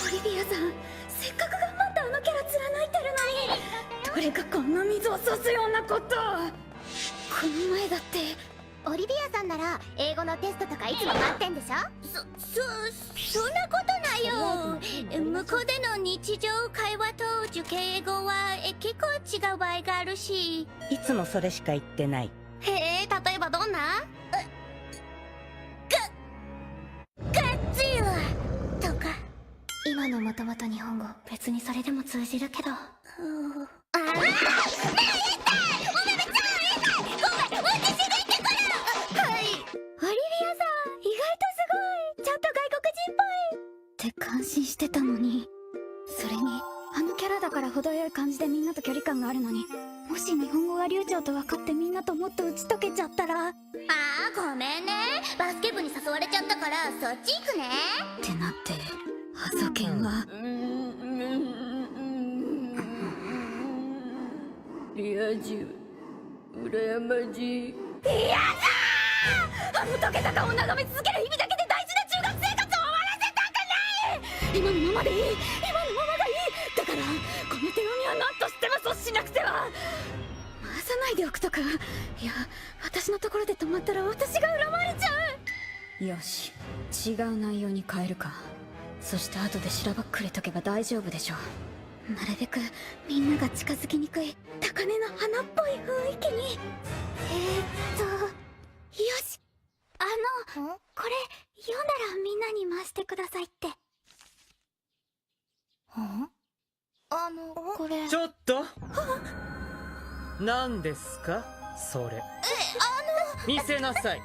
オリビアさんせっかく頑張ったあのキャラ貫いてるのに。誰がこんな水を差すようなこと。この前だってオリビアさんなら英語のテストとかいつも待ってんでしょ。そんなことないよ。向こうでの日常会話と受験英語は結構違う場合があるし。いつもそれしか言ってない。へえ、例えばどんな？ガッツイラとか。今のもともと日本語別にそれでも通じるけど。ねえ言って！おめめちゃん言いたい！ごめん、私が言ってくる！はい。オリビアさん、意外とすごい！ちゃんと外国人っぽい！って感心してたのに、それにあのキャラだから程よい感じでみんなと距離感があるのに、もし日本語が流暢と分かってみんなともっと打ち解けちゃったら。ごめんね。バスケ部に誘われちゃったからそっち行くね。ってなって、ハソケンはリア充羨ましい。やだー！あの溶けた顔を眺め続ける日々だけで大事な中学生活を終わらせたくない。今のままでいい。今のままがい何としてもそうしなくては。回さないでおくとか。いや、私のところで止まったら私が恨まれちゃう。よし、違う内容に変えるか。そして後でしらばっくれとけば大丈夫でしょう。なるべくみんなが近づきにくい高嶺の花っぽい雰囲気に。よし、これ読んだらみんなに回してくださいって。これちょっと何ですかそれ。見せなさい。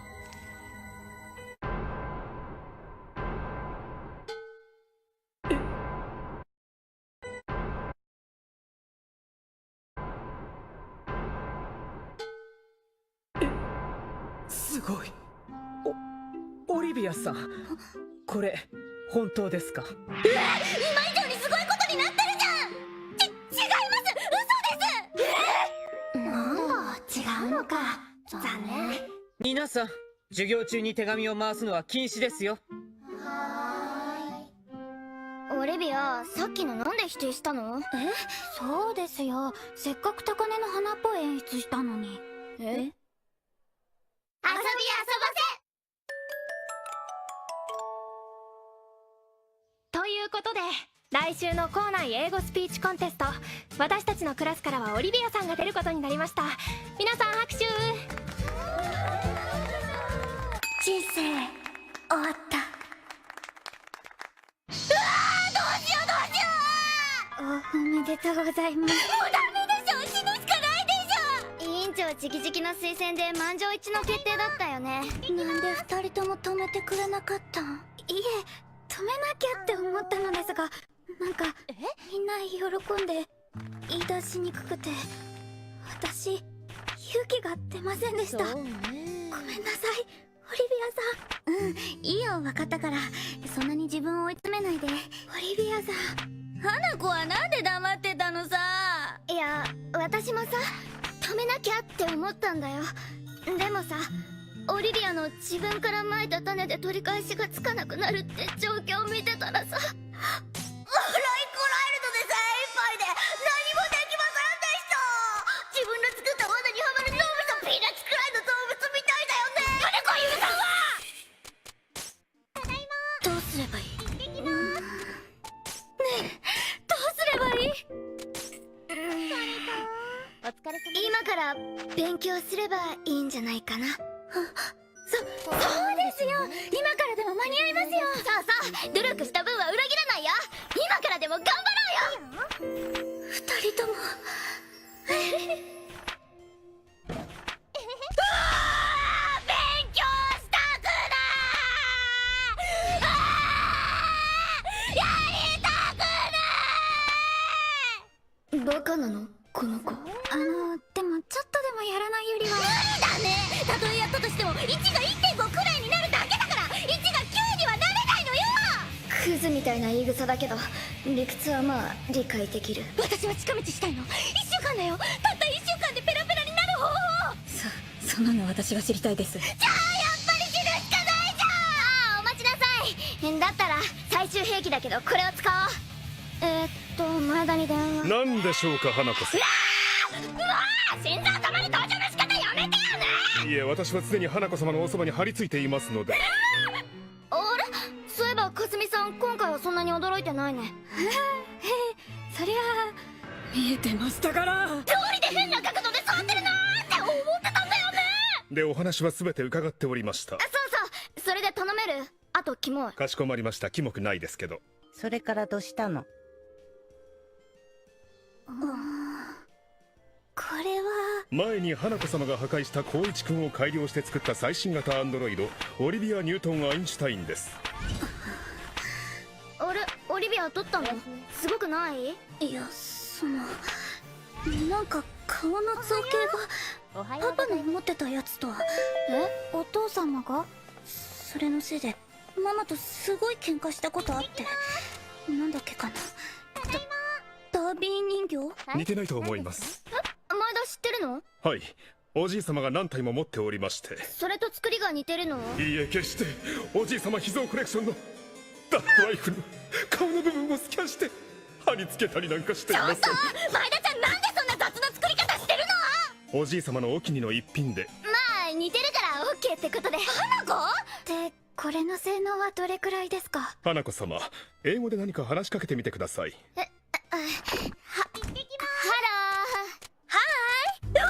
すごい。オリビアさん、これ本当ですか？今以上にすごいことになってるじゃん。違います。嘘です。なんだ、違うのか。残念。皆さん、授業中に手紙を回すのは禁止ですよ。オリビア、さっきのなんで否定したの？そうですよ。せっかく高嶺の花っぽい演出したのに。遊び遊ばせ。ということで、来週の校内英語スピーチコンテスト、私たちのクラスからはオリビアさんが出ることになりました。皆さん拍手。人生終わった。おめでとうございます。もうダメでしょ。死ぬしかないでしょ。委員長直々の推薦で満場一致の決定だったよね。なんで二人とも止めてくれなかったん？いえ、止めなきゃって思ったのですが、なんかみんな喜んで言い出しにくくて、私勇気が出ませんでした。ごめんなさい、オリビアさん。いいよ、分かったから。そんなに自分を追い詰めないで。オリビアさん。花子はなんで黙ってたのさ。いや、私もさ、止めなきゃって思ったんだよ。でもさ、オリビアの自分からまいた種で取り返しがつかなくなるって状況を見てたらさ、笑いこらえるので精一杯で何もできませんでした。自分の作った罠にはまる脳みそピーナッツくらいの動物みたいだよね。花子ゆうさんはただいま。どうすればいい？できます。ねえ、どうすればいい？お疲れ様。今から勉強すればいいんじゃないかな。そうですよ。今からでも間に合いますよ。さあ努力した分は裏切らないよ。今からでも頑張ろうよ。二人とも勉強したくない。やりたくない。バカなのこの子。でもちょっとでもやらないよりは。無理だね。たとえやったとしても1が 1.5 くらいになるだけだから、1が9にはなれないのよ。クズみたいな言い草だけど理屈はまあ理解できる。私は近道したいの。1週間だよ。たった1週間でペラペラになる方法。そんなの私が知りたいです。じゃあやっぱり死ぬしかないじゃん。ああ、お待ちなさい。だったら最終兵器だけどこれを使おう。前田に電話。何でしょうか、花子さん。うわー、心臓止まる登場の仕方やめてよね。いえ、私は常に花子様のおそばに張り付いていますので。あれ、そういえばかすみさん今回はそんなに驚いてないね。そりゃ見えてましたから。通りで変な角度で座ってるなーって思ってたんだよね。で、お話は全て伺っておりました。そうそう、それで頼める？あとキモい。かしこまりました。キモくないですけど。それからどうしたの？これは前に花子様が破壊した光一君を改良して作った最新型アンドロイド、オリビア・ニュートン・アインシュタインです。あれ、オリビア撮ったの？すごくない？いや、なんか顔の造形がパパの持ってたやつと。お父様が？それのせいでママとすごい喧嘩したことあって、なんだっけかな。ダービー人形？似てないと思います。前田知ってるの？はい、おじい様が何体も持っておりまして。それと作りが似てるの？いいえ、決して。おじい様秘蔵コレクションのダークワイフの顔の部分をスキャンして貼り付けたりなんかしていません。前田ちゃんなんでそんな雑な作り方してるの？おじい様のお気に入りの一品で。まあ似てるからオッケーってことで。花子でこれの性能はどれくらいですか？花子様、英語で何か話しかけてみてください。ハロー。はーい。うわー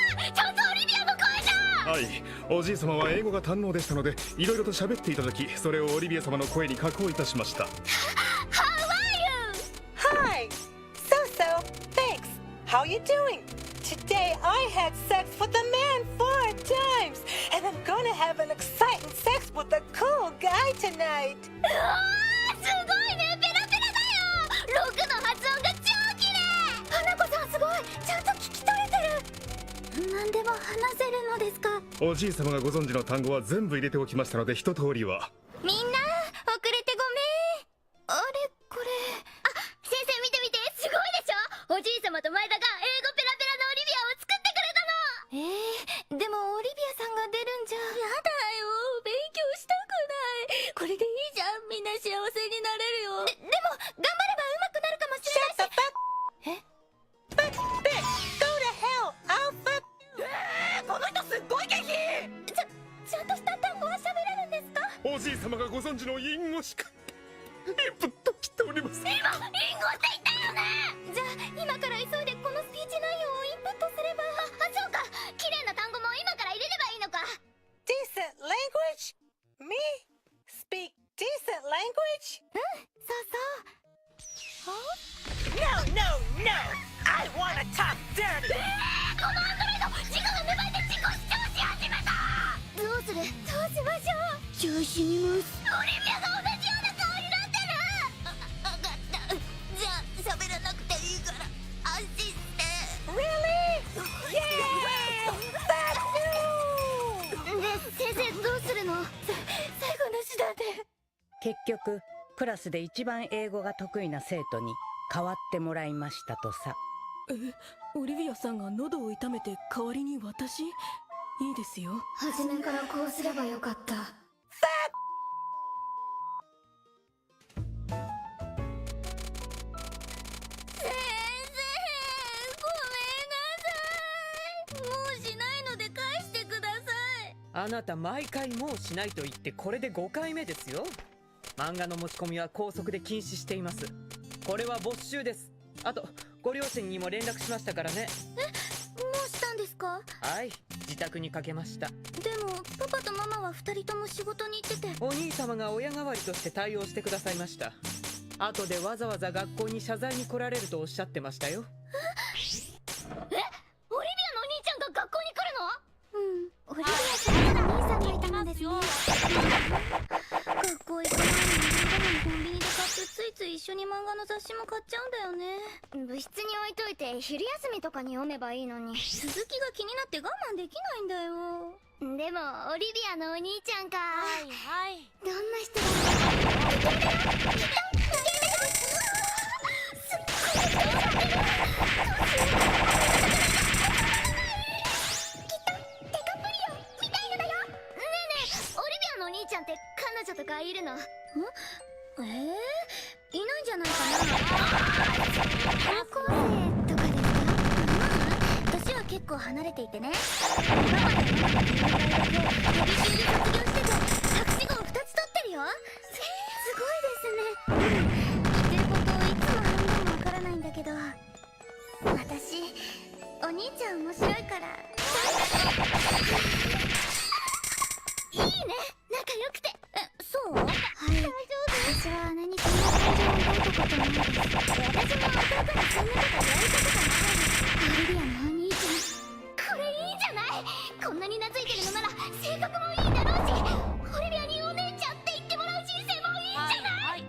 すごい、ちゃんとオリビアの声じゃん。はい、おじい様は英語が堪能でしたので、いろいろと喋っていただき、それをオリビア様の声に加工いたしました。 How are you? Hi! So, thanks. How you doing? Today I had sex with a man 4 times, and I'm gonna have an exciting sex with a cool guy tonight. うわーすごいね、ペラペラだよ。6の発音が超綺麗。花子さんすごい、ちゃんと聞き取れてる。何でも話せるのですか？おじい様がご存知の単語は全部入れておきましたので、一通りは。みんな遅れてごめん。あれこれ、あ、先生見て見て、すごいでしょ。おじい様と前田が英語ペラペラのオリビアを作ってくれたの。でもオリビアさんが出るんじゃ。やだよ、勉強したくない。これでいいじゃん、みんな幸せになれるよ。でも頑張れば上手くなるかもしれないし。 Shut the fuck! Fuck this! Go to hell! I'll fuck you! この人すっごい元気。ちゃんとした単語は喋れるんですか？おじい様がご存知の隠語しかインプットしておりません。今、インゴって言ったよね。じゃあ今から急いでこのスピーチ内容をインプットすれば。そうか、綺麗な単語も今から入れればいいのか。 Decent language? Me? Speak decent language? そうそう。 No, no, no! I wanna talk dirty! このアンドロイド、自我が芽生えて自己主張し始めた。どうする？どうしましょう。調子にます。オリビアが同じような顔になってる。わかった。じゃあ喋らなくていいから安心して。 Really? Yeah! Fuck you! で、先生どうするの？最後の手段で。結局クラスで一番英語が得意な生徒に代わってもらいましたとさ。オリビアさんが喉を痛めて代わりに私？いいですよ。初めからこうすればよかった。先生、ごめんなさい。もうしないので返してください。あなた毎回もうしないと言ってこれで5回目ですよ。漫画の持ち込みは校則で禁止しています。これは没収です。あとご両親にも連絡しましたからね。もうしたんですか？はい、自宅にかけました。でもパパとママは2人とも仕事に行ってて。お兄様が親代わりとして対応してくださいました。後でわざわざ学校に謝罪に来られるとおっしゃってましたよ。オリビアのお兄ちゃんが学校に来るの？オリビアさんの兄さんがいたのですね。学校行かないのにコンビニで買ってついつい一緒に漫画の雑誌も買っちゃうんだよね。部室に置いといて昼休みとかに読めばいいのに。続きが気になって我慢できないんだよ。でもオリビアのお兄ちゃんか。はいはい。どんな人だろう。すっごい顔される。ちゃんって彼女とかいるの？いないんじゃないかな。高校生とかですか？年は結構離れていてね。ママとママの友達で予備級で卒業してて博士号2つ取ってるよ。すごいですね。言ってることいつも半分もわからないんだけど、私お兄ちゃん面白いからいいね、仲良くて。そう？はい。大丈夫？私は姉にそんな感情を抱いたことないです。私も弟にそんなこと言われたことないです。オリビアのお兄ちゃん、これいいんじゃない？こんなに懐いてるのなら性格もいいだろうし、オリビアにお姉ちゃんって言ってもらう人生もいいんじゃない？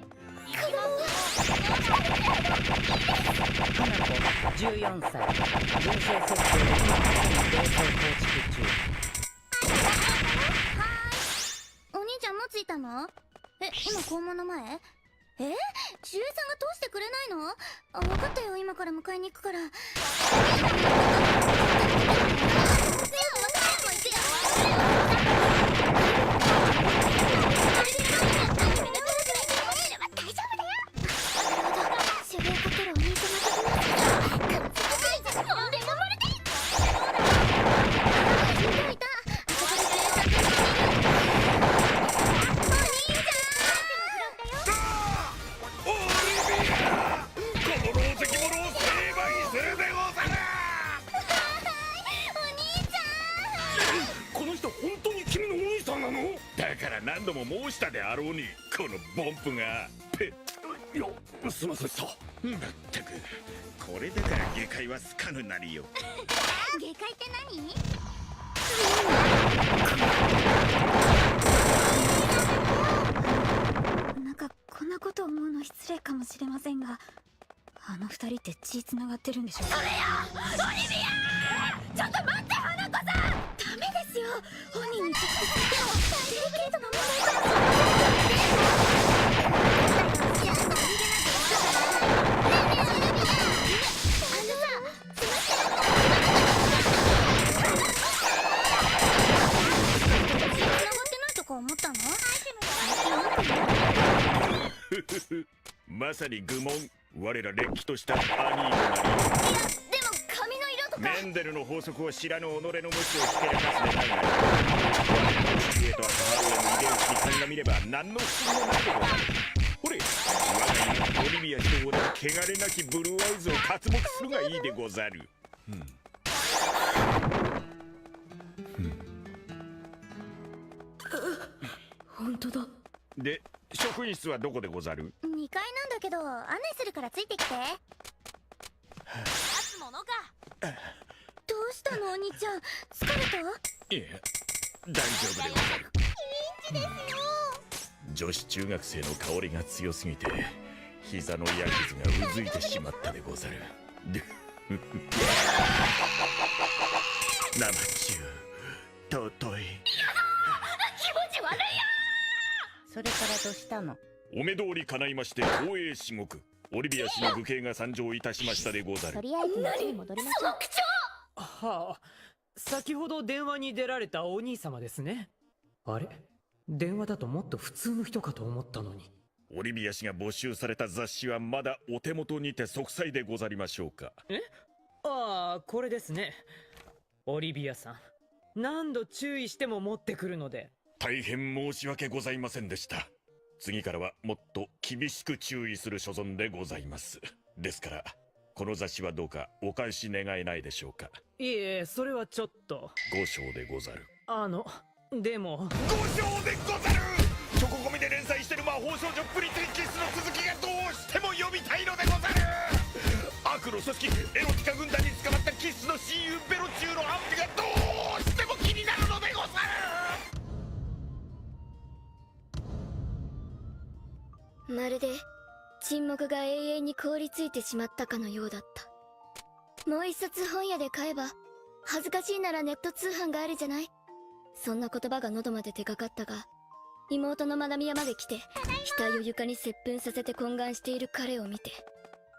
子供は14歳、人生設定で今まさにベースを構築中。お兄ちゃんもついたの？今校門の前？守衛さんが通してくれないの？あ、分かったよ、今から迎えに行くから。守何度も申したであろうに、このボンプが。すいませんでした。まったく、これでか下界はスカヌなりよ。下界って何？なんかこんなこと思うの失礼かもしれませんが、あの二人って血繋がってるんでしょうか？それよオリビア！ちょっと待って花子さん！ダメですよ、本人に直接言ってもデリケートな問題かもしれません。思ったの？まさに愚問。我られっきとした兄となり。いやでも髪の色とか。メンデルの法則を知らぬ己の無知をひけらかすでないが、父上と母親の遺伝子に鑑みれば何の不思議もないでござる。ほれ、我が家オリビア氏と同じ汚れなきブルーアイズを刮目するがいいでござる。本当だ。で、職員室はどこでござる？ 2階なんだけど、案内するからついてきて。つものか。どうしたのお兄ちゃん、疲れた？いや、大丈夫でござる。ピンチですよ。女子中学生の香りが強すぎて膝の矢傷がうずいてしまったでござる。生中尊い。気持ち悪いよ。それからどうしたの？お目通り叶いまして光栄至極。オリビア氏の愚兄が参上いたしましたでござる。とりあえず家に戻りましょう。はあ、先ほど電話に出られたお兄様ですね。あれ、電話だともっと普通の人かと思ったのに。オリビア氏が没収された雑誌はまだお手元にて息災でござりましょうか？ああ、これですね。オリビアさん、何度注意しても持ってくるので。大変申し訳ございませんでした。次からはもっと厳しく注意する所存でございます。ですからこの雑誌はどうかお返し願えないでしょうか？いえ、それはちょっと。ご承でござる。でもご承でござる。チョココミで連載してる魔法少女プリティキスの続きがどうしても読みたいのでござる。悪の組織エロティカ軍団に捕まったキスの親友ベロチューの安否がどうしても気になるのでござる。まるで沈黙が永遠に凍りついてしまったかのようだった。もう一冊本屋で買えば、恥ずかしいならネット通販があるじゃない。そんな言葉が喉まで出かかったが、妹のマダミヤまで来て額を床に接吻させて懇願している彼を見て、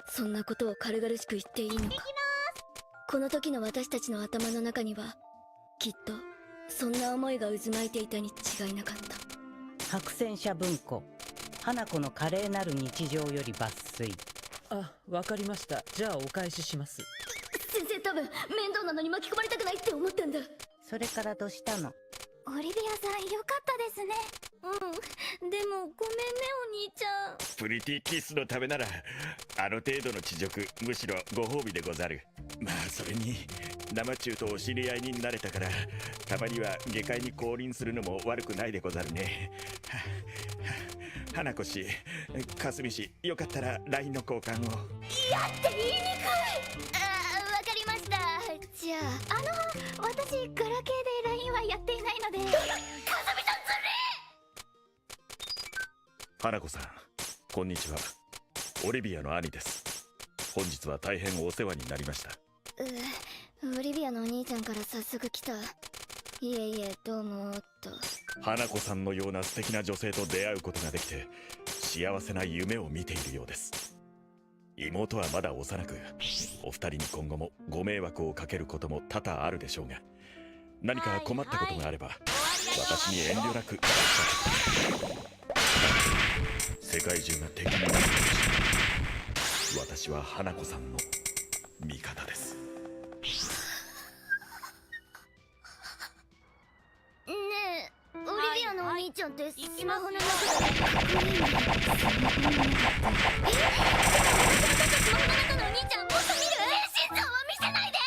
そんなことを軽々しく言っていいのか。この時の私たちの頭の中にはきっとそんな思いが渦巻いていたに違いなかった。白戦車文庫、花子の華麗なる日常より抜粋。あ、わかりました。じゃあお返しします。先生多分面倒なのに巻き込まれたくないって思ったんだ。それからどうしたの？オリビアさんよかったですね。でもごめんねお兄ちゃん。プリティキスのためならあの程度の恥辱、むしろご褒美でござる。まあそれに生中とお知り合いになれたから、たまには下界に降臨するのも悪くないでござるね。花子氏、かすみ氏、よかったら LINE の交換を。やって言いにくい。わかりました。じゃあ私ガラケーで LINE はやっていないので。かすみさんずる花子さん、こんにちは。オリビアの兄です。本日は大変お世話になりました。オリビアのお兄ちゃんから早速来た。いえいえ、どうもと。花子さんのような素敵な女性と出会うことができて幸せな夢を見ているようです。妹はまだ幼く、お二人に今後もご迷惑をかけることも多々あるでしょうが、何か困ったことがあれば私に遠慮なく世界中が敵になるかもしれない。私は花子さんの味方です。ねえ、オリビアのお兄ちゃんってスマホの中でかっこいいね。スマホの中のお兄ちゃんもっと見る。真相は見せないで。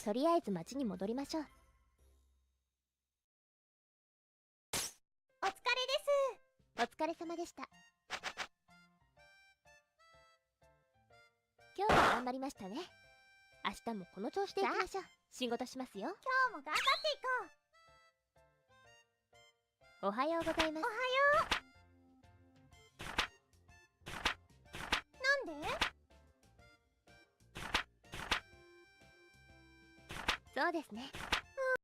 とりあえず町に戻りましょう。お疲れです。お疲れ様でした。今日も頑張りましたね。明日もこの調子でいきましょう。仕事しますよ。今日も頑張っていこう。おはようございます。おはよう。なんで？そうですね。